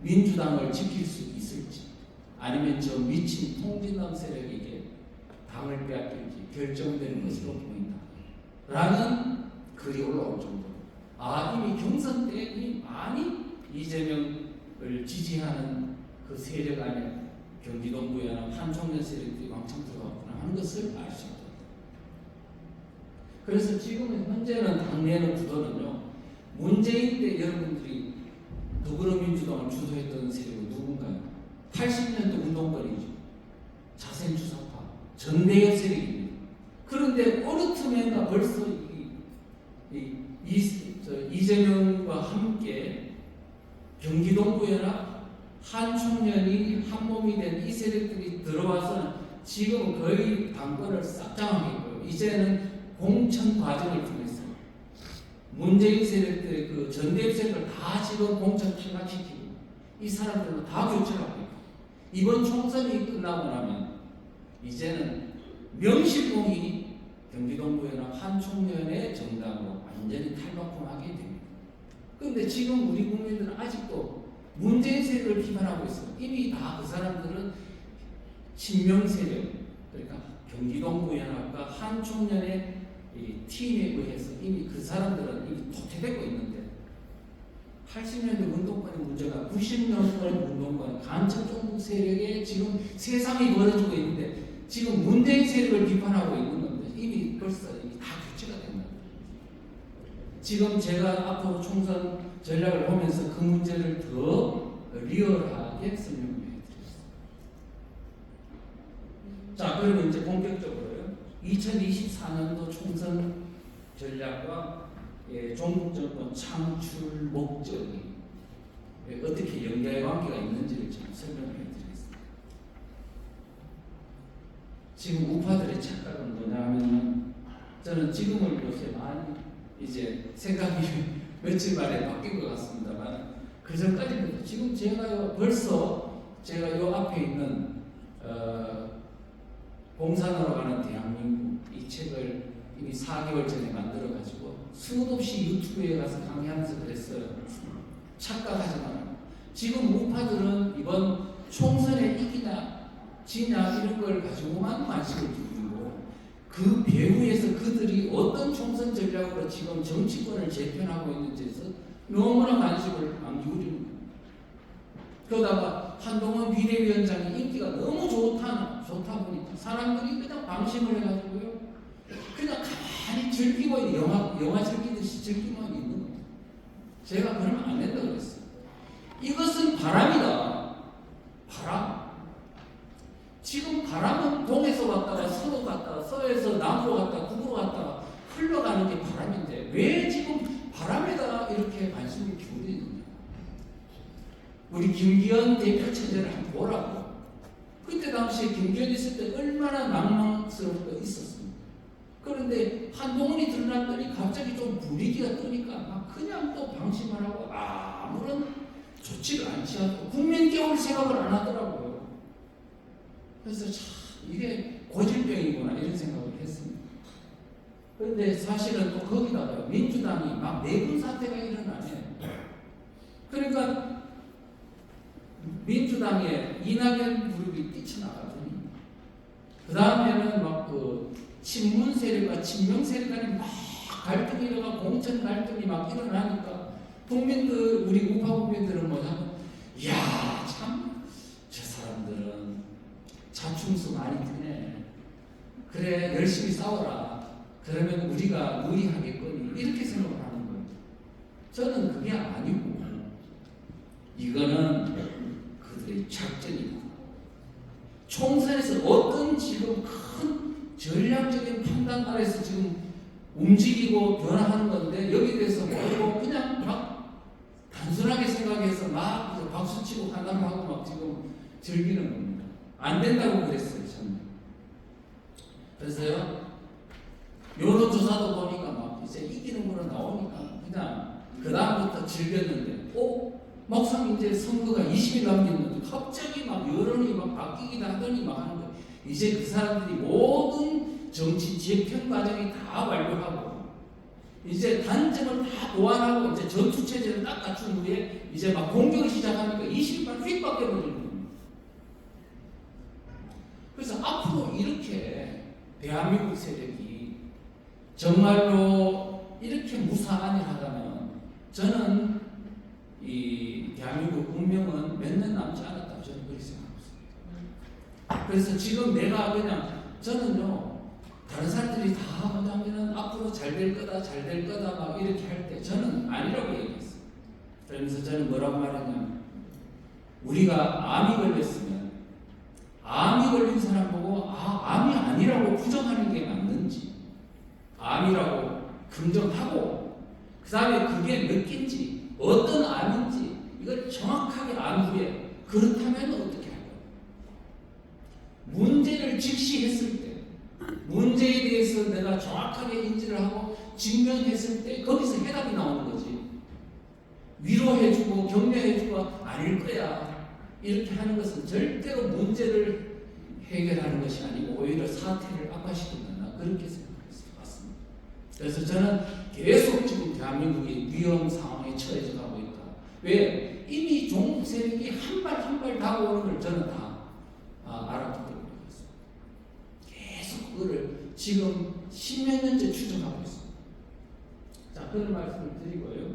민주당을 지킬 수 있을지 아니면 저 미친 통진당 세력에게 당을 빼앗길지 결정되는 것으로 보인다 라는 글이 올라올 정도로 이미 경선 때 이미 많이 이재명을 지지하는 그 세력 안에 경기동부연합 한총련 세력들이 왕창 들어갔구나 하는 것을 알 수 있다. 그래서 지금 현재는 당내의 구도는요, 문재인 때 여러분들이 더불어민주당을 주도했던 세력은 누군가요? 80년대 운동권이죠. 자생주사파, 전대협 세력입니다. 그런데 어느 틈에나 벌써 이재명과 함께 경기동부연합 한총련이 한몸이 된 이 세력들이 들어와서 지금 거의 당권을 싹 장악했고요. 이제는 공천 과정을 통해서 문재인 세력들의 그 전대협 세력을 다 지금 공천 탈락시키고 이 사람들로 다 교체하고 있고 이번 총선이 끝나고 나면 이제는 명실공히 경기동부연합 한총련의 정당으로 완전히 탈바꿈하게 됩니다. 그런데 지금 우리 국민들은 아직도 문재인 세력을 비판하고 있어요. 이미 다 그 사람들은 친명 세력, 그러니까 경기동부연합과 한총련의 팀에 의해서 이미 그 사람들은 이미 도태되고 있는데 80년대 운동권의 문제가 90년대 운동권 간첩정부 세력에 지금 세상이 벌어지고 있는데 지금 문재인 세력을 비판하고 있는 건데 이미 벌써 이미 다 교체가 된다. 지금 제가 앞으로 총선 전략을 보면서 그 문제를 더 리얼하게 설명해 드리겠습니다. 자, 그러면 이제 본격적으로요. 2024년도 총선 전략과 종북 정권 창출 목적이 어떻게 연결관계가 있는지를 좀 설명해 드리겠습니다. 지금 우파들의 착각은 뭐냐 하면은 저는 지금을 요새 많이 이제 생각이 며칠 만에 바뀐 것 같습니다만 그 전까지는 지금 제가요 벌써 제가 요 앞에 있는 공산으로 가는 대한민국 이 책을 이미 4개월 전에 만들어 가지고 수도 없이 유튜브에 가서 강의하면서 그랬어요. 착각하지 마라. 지금 우파들은 이번 총선에 이기냐 지냐 이런 걸 가지고만 관심을 두고 그 배후에서 그들이 어떤 총선 전략으로 지금 정치권을 재편하고 있는지에서 너무나 관심을 안 기울입니다. 그러다가 한동훈 비대위원장의 인기가 너무 좋다 보니까 사람들이 그냥 방심을 해가지고요. 그냥 가만히 즐기고 있는 영화 즐기듯이 즐기만 있는 겁니다. 제가 그러면 안 된다고 그랬어요. 이것은 바람이다. 바람. 지금 바람은 동에서 왔다가 서로 갔다가 서에서 남으로 갔다가 북으로 갔다가 흘러가는 게 바람인데 왜 지금 바람에다 이렇게 관심을 기울이느냐. 우리 김기현 대표 체제를 한번 보라고. 그때 당시에 김기현 있을 때 얼마나 낭망스럽게 있었습니다. 그런데 한동훈이 드러났더니 갑자기 좀 분위기가 뜨니까 막 그냥 또 방심을 하고 아무런 조치를 안 취하고 국민 깨울 생각을 안 하더라고요. 그래서 참 이게 고질병이구나 이런 생각을 했습니다. 그런데 사실은 또 거기다가 민주당이 막 내분 사태가 일어나네. 그러니까 민주당에 이낙연 그룹이 뛰쳐나가더니 그 다음에는 막 그 친문 세력과 친명 세력 간에 막 갈등이 일어나 공천 갈등이 막 일어나니까 국민들 우리 우파 국민들은 뭐냐면 이야 참 저 사람들은 자충수 많이 드네. 그래 열심히 싸워라. 그러면 우리가 누리하겠거니 이렇게 생각을 하는 거예요. 저는 그게 아니고 이거는 그들의 작전이다. 총선에서 어떤 지금 큰 전략적인 판단 아래서 지금 움직이고 변화하는 건데 여기에 대해서 뭐 그냥 막 단순하게 생각해서 막 박수치고 환호하고 막 지금 즐기는 겁니다. 안 된다고 그랬어요, 저는. 그래서요, 여론조사도 보니까 막 이제 이기는 거로 나오니까 그냥 그다음부터 즐겼는데, 막상 이제 선거가 20일 남겼는데 갑자기 막 여론이 막 바뀌기도 하더니 막 하는 거예요. 이제 그 사람들이 모든 정치 재편 과정이 다 완료하고 이제 단점을 다 보완하고 이제 전투 체제를 딱 갖춘 후에 이제 막 공격을 시작하니까 20만 휙 바뀌어버리는 겁니다. 그래서 앞으로 이렇게 대한민국 세력이 정말로 이렇게 무사안일하다면 저는 이 대한민국 운명은 몇 년 남지 않았다고 저는 그렇게 생각하고 있습니다. 그래서 지금 내가 그냥 저는요 다른 사람들이 다 뭐냐면은 앞으로 잘 될 거다 잘 될 거다 막 이렇게 할 때 저는 아니라고 얘기했어요. 그러면서 저는 뭐라고 말했냐면 우리가 암이 걸렸으면 암이 걸린 사람 보고 암이 아니라고 부정하는 게 맞는지 암이라고 긍정하고 그 다음에 그게 몇 개인지 어떤 암인지 이걸 정확하게 안 후에 그렇다면 어떻게 할까요? 문제를 직시했을 때 문제에 대해서 내가 정확하게 인지를 하고 직면했을 때 거기서 해답이 나오는 거지. 위로해주고 격려해주고 아닐 거야 이렇게 하는 것은 절대로 문제를 해결하는 것이 아니고 오히려 사태를 악화시킨다. 그렇게 생각했습니다. 그래서 저는 계속 지금 대한민국이 위험 상황에 처해져 가고 있다. 왜? 이미 종북 세력이 한 발 한 발 다가오는 걸 저는 다 알았기 때문에 계속 그거를 지금 십몇 년째 추적하고 있습니다. 자, 그런 말씀을 드리고요.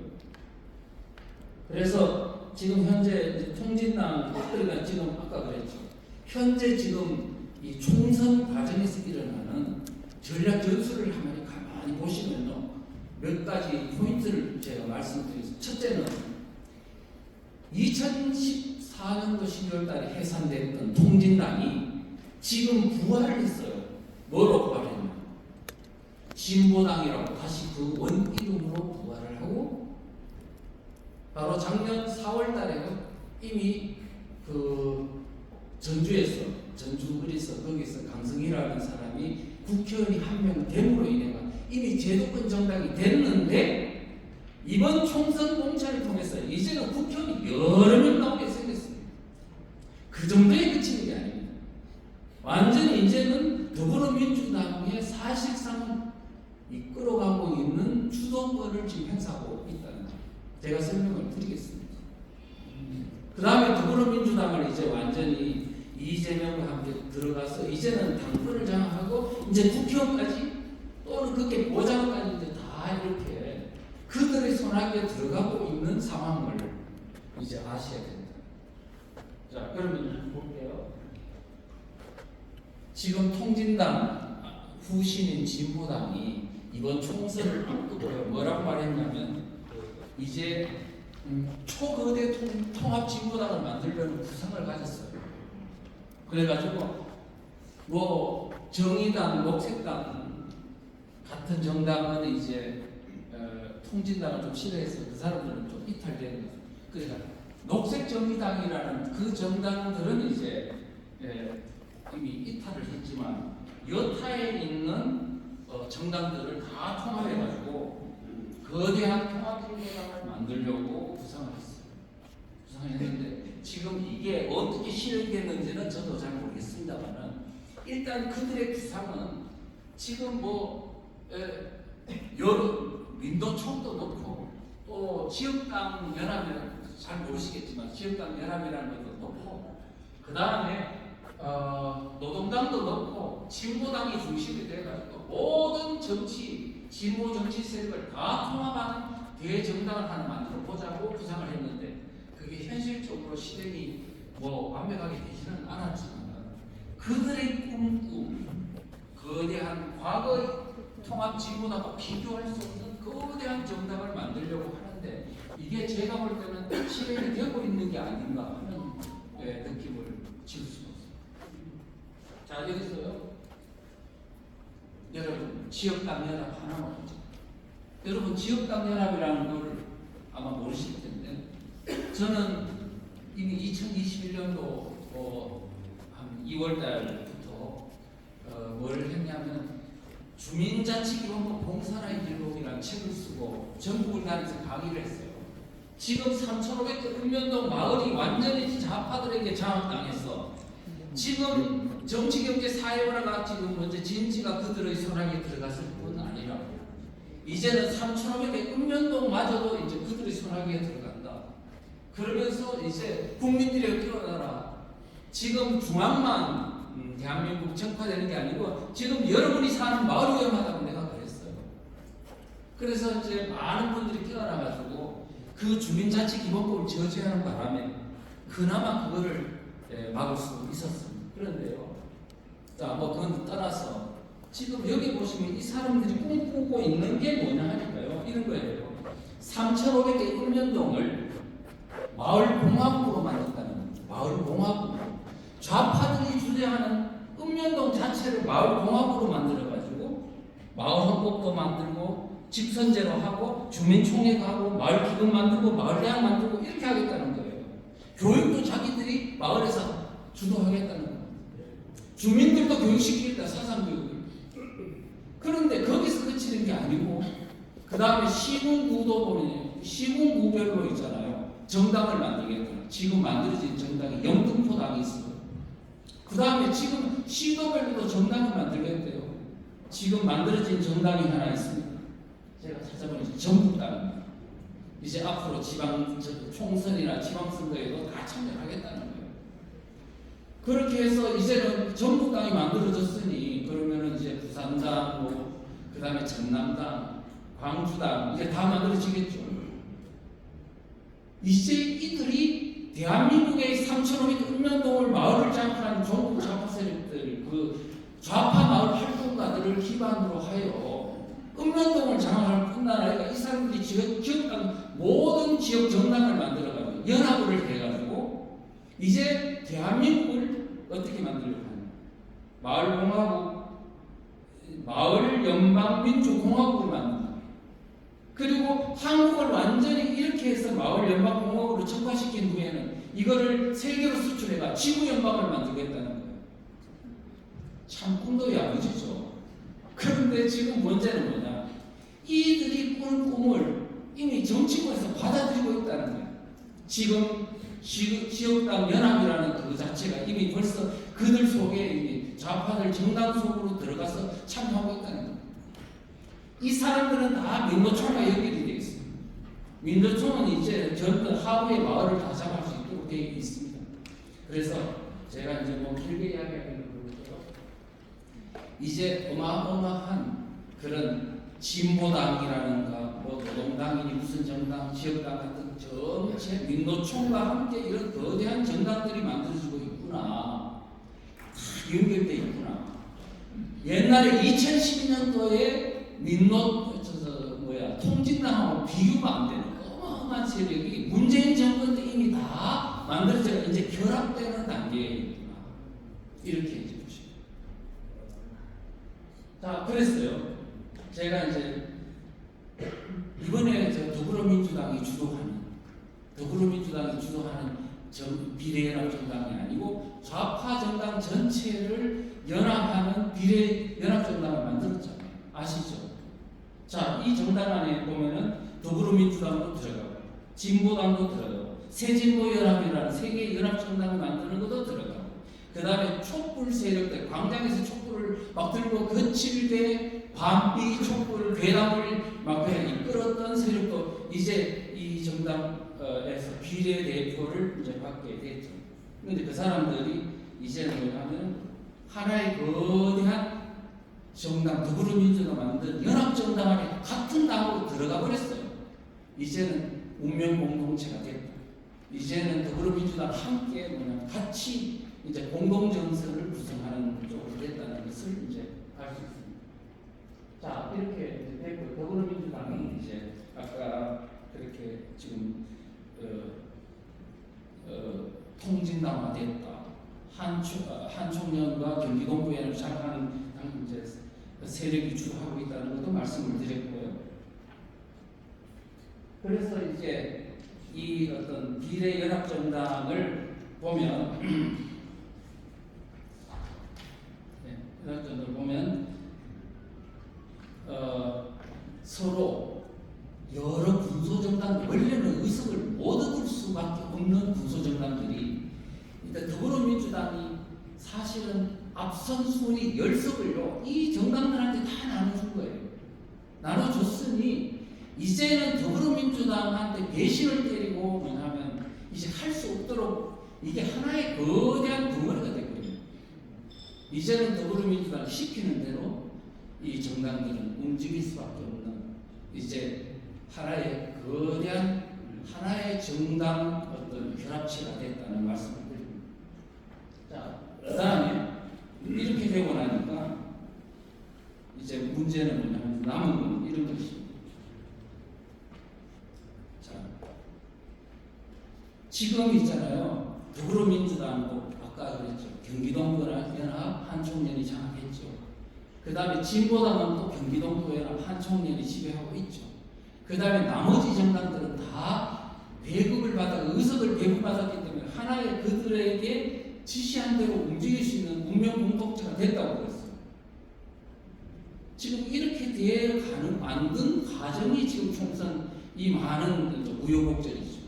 그래서 지금 현재 이제 통진당 우리가 지금 아까 그랬죠. 현재 지금 이 총선 과정에서 일어나는 전략 전술을 한번 가만히 보시면요. 몇 가지 포인트를 제가 말씀드리겠습니다. 첫째는 2014년도 12월 달에 해산됐던 통진당이 지금 부활을 했어요. 뭐로 부활했냐? 진보당이라고 다시 그 원 이름으로 부활을 하고 바로 작년 4월 달에 이미 그 전주에서 거기서 강성희라는 사람이 국회의원이 한 명 됨으로 인해가 이미 제도권 정당이 됐는데 이번 총선 공천을 통해서 이제는 국회의원이 여러 명 나오게 생겼습니다. 그 정도에 그치는 게 아닙니다. 완전히 이제는 더불어민주당의 사실상 이끌어가고 있는 주도권을 지금 행사하고 있다는 거 제가 설명을 드리겠습니다. 그 다음에 더불어민주당을 이제 완전히 이재명과 함께 들어가서 이제는 당권을 장악하고 이제 국회의원까지 또는 그게 보좌관까지 이제 다 이렇게 그들의 손아귀에 들어가고 있는 상황을 이제 아셔야 됩니다. 자, 그러면 볼게요. 지금 통진당 후신인 진보당이 이번 총선을 앞두고요. 뭐라고 말했냐면 이제 초거대 통합 진보당을 만들려는 구상을 가졌어요. 그래가지고 뭐 정의당, 녹색당 같은 정당은 이제 통진당을 좀 싫어해서 그 사람들은 좀 이탈되는 거죠. 그러니까 녹색 정의당이라는 그 정당들은 이제 이미 이탈을 했지만 여타에 있는 정당들을 다 통합해가지고 거대한 통합진보당을 만들려고 구상을 했어요. 구상을 했는데 지금 이게 어떻게 실현됐는지는 저도 잘 모르겠습니다만은 일단 그들의 구상은 지금 뭐 여러 민노총도 넣고 또 지역당 연합이라는 잘 모르시겠지만 지역당 연합이라는 것도 넣고 그 다음에 노동당도 넣고 진보당이 중심이 돼가지고 모든 정치 진보 정치 세력을 다 통합하는 대정당을 하나 만들어 보자고 구상을 했는데 그게 현실적으로 실행이 뭐 완벽하게 되지는 않았지만 그들의 꿈 거대한 과거의 통합 진보당과 비교할 수 없는 거대한 정당을 만들려고 하는데 이게 제가 볼 때는 실행이 되고 있는 게 아닌가 하는 느낌을 지을 수가 없습니다. 자, 여기서요. 여러분 지역당 연합 하나만 보죠. 여러분 지역당 연합이라는 걸 아마 모르실 텐데 저는 이미 2021년도 한 2월 달부터 뭘 했냐면 주민자치기본법 봉사라의 길목이라는 책을 쓰고 전국을 다니면서 강의를 했어요. 지금 3,500개 읍면동 마을이 완전히 좌파들에게 장악당해서 지금 정치, 경제, 사회문화가 지금 먼저 진지가 그들의 손아귀에 들어갔을 뿐 아니라 이제는 3,500개 읍면동마저도 이제 그들의 손아귀에 들어간다. 그러면서 이제 국민들이 깨어나라. 지금 중앙만 대한민국 정파되는 게 아니고 지금 여러분이 사는 마을이 위험하다고 내가 그랬어요. 그래서 이제 많은 분들이 깨어나가지고 그 주민자치기본법을 저지하는 바람에 그나마 그거를 막을 수 있었습니다. 그런데요, 자, 뭐 그건 떠나서 지금 여기 보시면 이 사람들이 꿈꾸고 있는 게 뭐냐 하니까요, 이런 거예요. 3,500개 읍면동을 마을공화국으로 만든다는 겁니다. 마을공화국. 좌파들이 주재하는 읍면동 자체를 마을공화국으로 만들어가지고 마을헌법도 만들고 직선제로 하고 주민총회하고 마을기금 만들고 마을대학 만들고 이렇게 하겠다는 거예요. 교육도 자기들이 마을에서 주도하겠다는 거예요. 주민들도 교육시키겠다, 사상교육을. 그런데 거기서 그치는 게 아니고 그 다음에 시군구도 보면 시군구별로 있잖아요. 정당을 만들겠다. 지금 만들어진 정당이 영등포당이 있어요. 그 다음에 지금 시도별로도 정당을 만들겠대요. 지금 만들어진 정당이 하나 있습니다. 제가 찾아보니 전북당입니다. 이제 앞으로 지방 총선이나 지방선거에도 다 참여하겠다는 거예요. 그렇게 해서 이제는 전북당이 만들어졌으니 그러면은 이제 부산당, 뭐 그다음에 전남당, 광주당 이제 다 만들어지겠죠. 이제 이들이 대한민국의 3,500 읍면동을 마을을 장악하는 종북 좌파 세력들, 그 좌파 마을 활동가들을 기반으로 하여 읍면동을 장악할 뿐만 아니라 이 사람들이 지역당 모든 지역 정당을 만들어가지고 연합을 해가지고 이제 대한민국을 어떻게 만들려고 하냐? 마을공화국, 마을연방민주공화국을 만든다. 그리고 한국을 완전히 이렇게 해서 마을연방공화국으로 척화시킨 후에는 이거를 세계로 수출해가 지구연방을 만들겠다는 거예요. 참 꿈도 야무지죠. 그런데 지금 문제는 뭐냐? 이들이 꾸는 꿈을 이미 정치권에서 받아들이고 있다는 거예요. 지금 지역당 연합이라는 그 자체가 이미 벌써 그들 속에 이미 좌파들 정당 속으로 들어가서 참여하고 있다는 거예요. 이 사람들은 다 민노총과 연결이 되어 있습니다. 민노총은 이제 전부 하부의 마을을 다 잡을 수 있도록 되어 있습니다. 그래서 제가 이제 뭐 길게 이야기하기는 그렇고요. 이제 어마어마한 그런 진보당이라는가 뭐 노동당이니 무슨 정당, 지역당 같은 전체 민노총과 함께 이런 거대한 정당들이 만들어지고 있구나. 다 연결되어 있구나. 옛날에 2012년도에 통진당하고 비교가 안 되는 어마어마한 세력이 문재인 정권 때 이미 다 만들어져 이제 결합되는 단계에 있구나. 이렇게 이제 보시죠. 자, 그랬어요. 제가 이제 이번에 더불어민주당이 주도하는 비례연합 정당이 아니고 좌파 정당 전체를 연합하는 비례연합 정당을 만들었잖아요. 아시죠? 자, 이 정당 안에 보면은 더불어민주당도 들어가고 진보당도 들어가고 새진보연합이라는 세계 연합 정당을 만드는 것도 들어가고 그 다음에 촛불 세력들 광장에서 촛불을 막 들고 거칠게 반비 촛불 괴담을 막 그냥 이끌었던 세력도 이제 이 정당에서 비례대표를 이제 받게 됐죠. 그런데 그 사람들이 이제는 뭐냐면 하나의 거대한 정당, 더불어민주당 만든 연합정당 안에 같은 당으로 들어가 버렸어요. 이제는 운명 공동체가 됐다. 이제는 더불어민주당 함께 뭐냐 같이 이제 공동정서를 구성하는 쪽으로 됐다는 것을 이제 알 수 있습니다. 자, 이렇게 이제 됐고 더불어민주당이 이제 아까 그렇게 지금 통진당화됐다. 한총련과 경기동부연을 장악하는 이제 세력이 주도하고 있다는 것도 말씀을 드렸고요. 그래서 이제 이 어떤 비례연합정당을 보면 연합정당을 보면 서로 여러 군소정당 원래는 의석을 못 얻을 수밖에 없는 군소정당들이 일단 더불어민주당이 사실은 앞선 순위 10석을요 이 정당들한테 다 나눠준 거예요. 나눠줬으니 이제는 더불어민주당한테 배신을 때리고 뭐냐면 이제 할 수 없도록 이게 하나의 거대한 덩어리가 되거든요. 이제는 더불어민주당 시키는 대로 이 정당들은 움직일 수밖에 없는 이제 하나의 거대한 하나의 정당 어떤 결합체가 됐다는 말씀을 드립니다. 자, 그 다음에 이렇게 되고 나니까 이제 문제는 뭐냐면 남은 건 이런 것입니다. 자, 지금 있잖아요. 더불어민주당도 아까 그랬죠. 경기동부연합 한총련이 장악했죠. 그 다음에 진보당은 또 경기동부연합 한총련이 지배하고 있죠. 그 다음에 나머지 정당들은 다 배급을 받아 의석을 배분받았기 때문에 하나의 그들에게 지시한 대로 움직일 수 있는 운명 공동체가 됐다고 그랬어요. 지금 이렇게 되어가는 만든 과정이 지금 총선 이 많은 우여곡절이죠.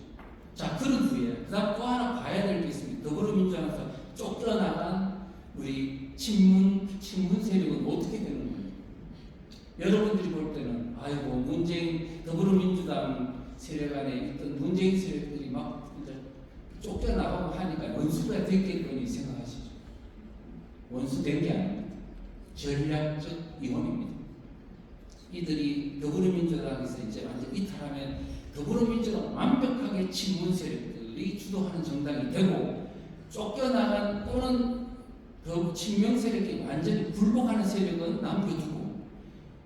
자, 그런 후에 그다음 또 하나 봐야 될 게 있습니다. 더불어민주당에서 쫓겨나간 우리 친문 세력은 어떻게 되는 거예요? 여러분들이 볼 때는 아이고 문재인 더불어민주당 세력 안에 있던 문재인 세력들이 막 이제 쫓겨나가고 하니까 원수가 됐겠거니 생각하시죠. 원수된 게 아닙니다. 전략적 위험입니다. 이들이 더불어민주당에서 이제 완전 이탈하면 더불어민주당 완벽하게 친문 세력들이 주도하는 정당이 되고 쫓겨나간 또는 더 친명 세력이 완전히 굴복하는 세력은 남겨두고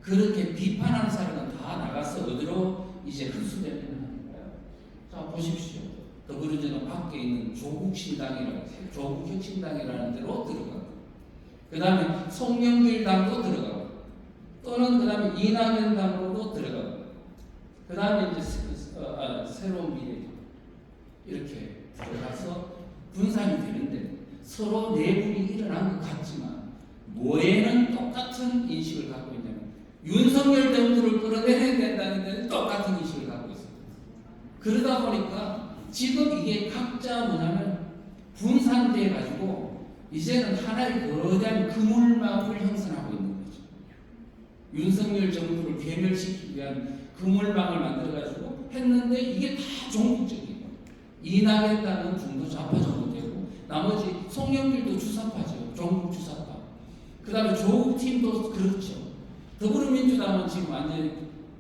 그렇게 비판하는 사람은 다 나가서 어디로 이제 흡수되는 거예요. 자, 보십시오. 더불어민주당 밖에 있는 조국혁신당이라는 데로 들어가고 그 다음에 송영길당도 들어가고 또는 그 다음에 이낙연당으로도 들어가고 그 다음에 이제 새로운 미래 이렇게 들어가서 분산이 되는데 서로 내분이 일어난 것 같지만 뭐에는 똑같은 인식을 갖고 있냐면 윤석열 정부를 끌어내야 된다는 데는 똑같은 인식을 갖고 있습니다. 그러다 보니까 지금 이게 각자 뭐냐면 분산돼 가지고 이제는 하나의 거대한 그물망을 형성하고 있는 거죠. 윤석열 정부를 괴멸시키기 위한 그물망을 만들어가지고 했는데 이게 다 종북적이에요. 이낙연당은 중도 좌파 정도 되고 나머지 송영길도 주사파죠. 종북 주사파. 그 다음에 조국팀도 그렇죠. 더불어민주당은 지금 완전히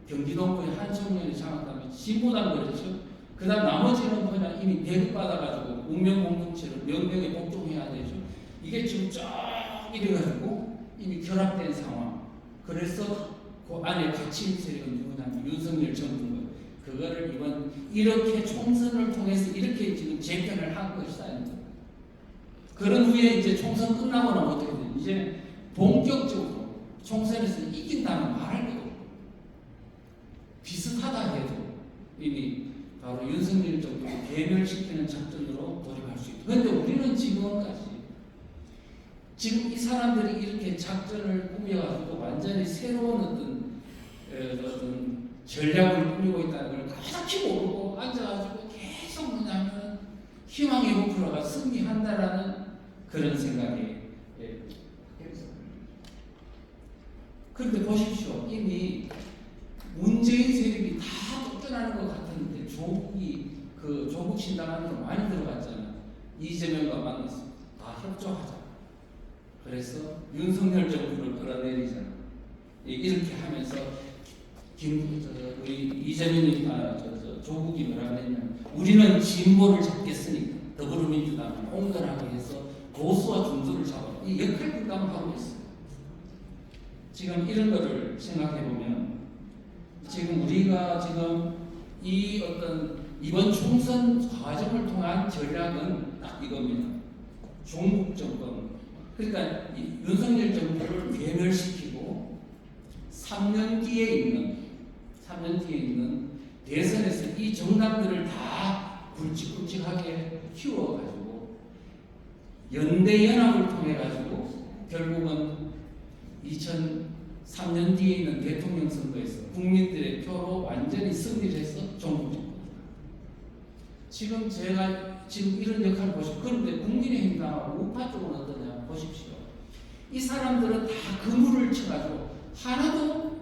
경기동부의 한청년이 장악하면 진보당 그렇죠. 그 다음 나머지는 그냥 이미 배급받아가지고 운명공동체로 명령에 복종해야 되죠. 이게 지금 쫙 이래가지고 이미 결합된 상황. 그래서 그 안에 같이 있는 세력은 누구냐면 윤석열 정부인 거예요. 그거를 이번 이렇게 총선을 통해서 이렇게 지금 재편을 한 것이다. 그런 후에 이제 총선 끝나고 나면 어떻게 돼요? 이제 본격적으로 총선에서 이긴다면 말할 거 없고 비슷하다 해도 이미 바로 윤석열 정부를 괴멸시키는 작전으로 돌입할 수 있다. 그런데 우리는 지금까지 지금 이 사람들이 이렇게 작전을 꾸며가지고 완전히 새로운 어떤 전략을 꾸미고 있다는 걸 까맣게 모르고 앉아가지고 계속 뭐냐면 희망의 목표가 승리한다라는 그런 생각이 그런데 보십시오. 이미 문재인 세력이 다 쫓겨나는 것 같았는데 조국 신당한테 많이 들어갔잖아요. 이재명과 만나서 다 협조하자. 그래서 윤석열 정부를 끌어내리잖아. 이렇게 하면서 우리 이재명이 조국이 뭐라고 했냐면 우리는 진보를 잡겠으니까 더불어민주당을 온건하게 해서 보수와 중도를 잡아 이 역할 분담을 하고 있어요. 지금 이런 거를 생각해 보면 지금 우리가 지금 이 어떤 이번 총선 과정을 통한 전략은 딱 이겁니다. 종북 정권. 그러니까 이 윤석열 정부를 괴멸시키고 3년 뒤에 있는 대선에서 이 정당들을 다 굵직굵직하게 키워가지고 연대 연합을 통해 가지고 결국은 2003년 뒤에 있는 대통령 선거에서 국민들의 표로 완전히 승리를 해서 종북 정권. 지금 제가 지금 이런 역할을 보시고 그런데 국민의힘당하고 우파 쪽은 어떠냐 보십시오. 이 사람들은 다 그물을 쳐가지고 하나도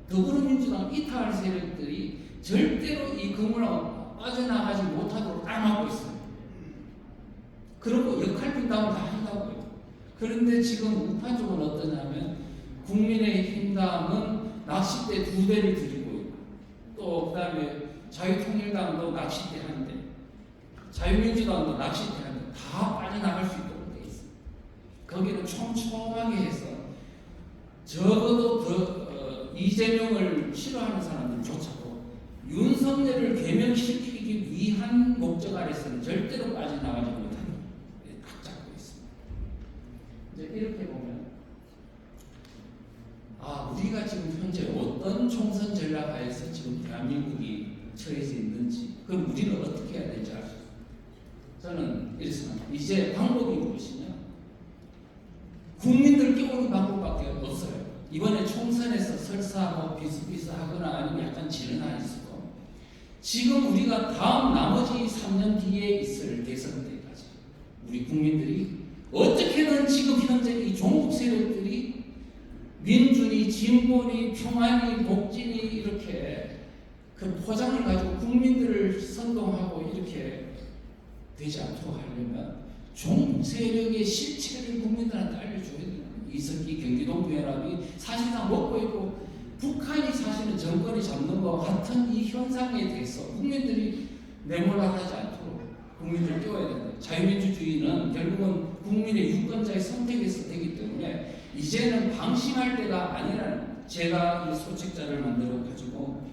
더불어민주당 이탈 세력들이 절대로 이 건물하고 빠져나가지 못하도록 딱 있어요. 그리고 역할 분담을 다 한다고요. 그런데 지금 우파 쪽은 어떠냐면 국민의힘당은 낚싯대 2대를 들이고 있고 또 그다음에 자유통일당도 낚싯대 한 대, 자유민주당도 낚싯대 한 대 다 빠져나갈 수 있도록 돼 있어요. 거기는 촘촘하게 해서 적어도 이재명을 싫어하는 사람들조차도 윤석열을 개명시키기 위한 목적 아래서는 절대로 빠져나가지 못하는 딱 잡고 있습니다. 이제 이렇게 보면 우리가 지금 현재 어떤 총선 전략하에서 지금 대한민국이 처해져 있는지 그럼 우리는 어떻게 해야 될지 아시죠? 저는 이렇게 생각합니다. 이제 방법이 무엇이냐? 국민들 깨우는 방법밖에 없어요. 이번에 총선에서 설사 뭐 비슷비슷하거나 아니면 약간 지연할 수도 지금 우리가 다음 나머지 3년 뒤에 있을 대선 때까지 우리 국민들이 어떻게든 지금 현재 이 종북 세력들이 민주니 진보니 평안이 복진이 이렇게 그 포장을 가지고 국민들을 선동하고 이렇게 되지 않도록 하려면 종북 세력의 실체를 국민들한테 알려줘야 돼요. 이석기 경기동부연합이 사실상 먹고 있고 북한이 사실은 정권이 잡는 것 같은 이 현상에 대해서 국민들이 내몰락하지 않도록 국민들을 깨워야 된다. 자유민주주의는 결국은 국민의 유권자의 선택에서 되기 때문에 이제는 방심할 때가 아니라는 제가 이 소책자를 만들어 가지고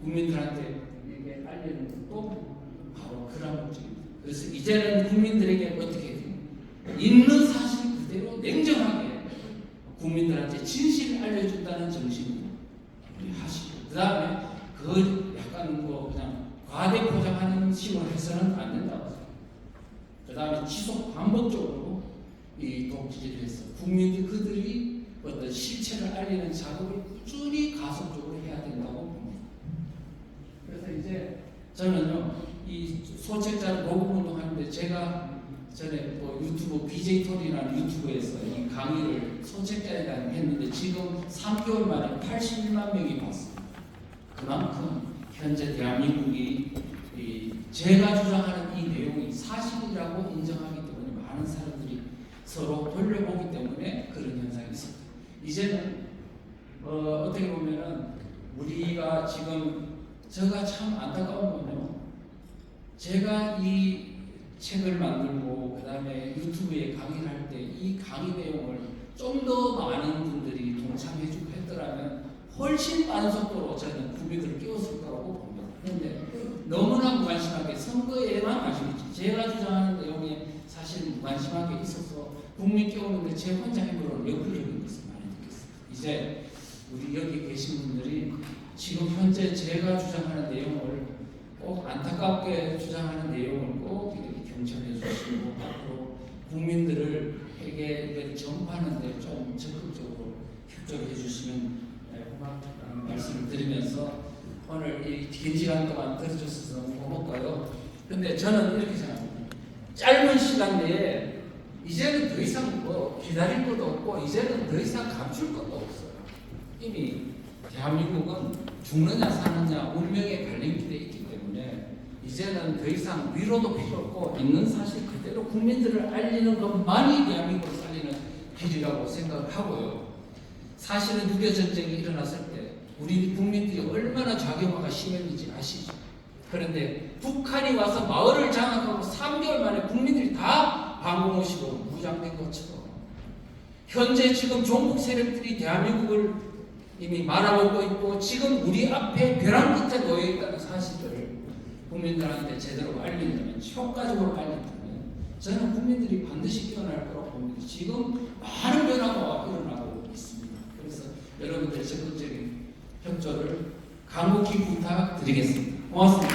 국민들한테 이게 알리는 것도 바로 그런 목적입니다. 그래서 이제는 국민들에게 어떻게 해야 됩니까? 있는 사실 그대로 냉정하게 국민들한테 진실을 알려준다는 정신으로 우리 하시고 그 다음에 그 약간 뭐 그냥 과대 포장하는 식으로 해서는 안 된다고. 그 다음에 지속 반복적으로 이 독지를 해서 국민들 그들이 어떤 실체를 알리는 작업을 꾸준히 가속적으로 해야 된다고 봅니다. 그래서 이제 저는요 이 소책자를 녹음 운동하는데 제가 전에 뭐 유튜브 BJ토리라는 유튜브에서 이 강의를 소책자에 대한 했는데 지금 3개월 만에 81만 명이 봤습니다. 그만큼 현재 대한민국이 제가 주장하는 이 내용이 사실이라고 인정하기 때문에 많은 사람들이 서로 돌려보기 때문에 그런 현상이 있습니다. 이제는 어떻게 보면은 우리가 지금 제가 참 안타까운 건요. 제가 이 책을 만들고 그 다음에 유튜브에 강의를 할 때 이 강의 내용을 좀 더 많은 분들이 동참해주고 했더라면 훨씬 빠른 속도로 저는 국민들을 깨웠을 거라고 봅니다. 그런데 너무나 무관심하게 선거에만 관심이지 제가 주장하는 내용에 사실 무관심하게 있어서 국민 깨우는데 제 혼자 힘으로는 역부족인 것을 많이 느꼈습니다. 이제 우리 여기 계신 분들이 지금 현재 제가 주장하는 내용을 꼭 안타깝게 주장하는 내용을 꼭 이렇게 경청해 주시고 앞으로 국민들에게 전파하는데 좀 적극적으로 협조해 주시면 고맙다는 말씀을 드리면서 오늘 이 긴 시간 동안 들어주셔서 너무 고맙고요. 근데 저는 이렇게 생각합니다. 짧은 시간 내에 이제는 더 이상 뭐 기다릴 것도 없고 이제는 더 이상 감출 것도 없어요. 이미 대한민국은 죽느냐 사느냐 운명의 갈림길에 있기 때문에 이제는 더 이상 위로도 필요 없고 있는 사실 그대로 국민들을 알리는 것만이 대한민국을 살리는 길이라고 생각하고요. 사실은 6.25 전쟁이 일어났을 때 우리 국민들이 얼마나 좌경화가 심했는지 아시죠? 그런데 북한이 와서 마을을 장악하고 3개월 만에 국민들이 다 방공호시로 무장된 것처럼 현재 지금 종북 세력들이 대한민국을 이미 말아먹고 있고 지금 우리 앞에 벼랑 끝에 놓여 있다는 사실을 국민들한테 제대로 알린다면 효과적으로 알린다면 저는 국민들이 반드시 깨어날 거라고 봅니다. 지금 많은 변화가 일어나고 있습니다. 그래서 여러분들 적극적인 협조를 간곡히 부탁드리겠습니다. 고맙습니다.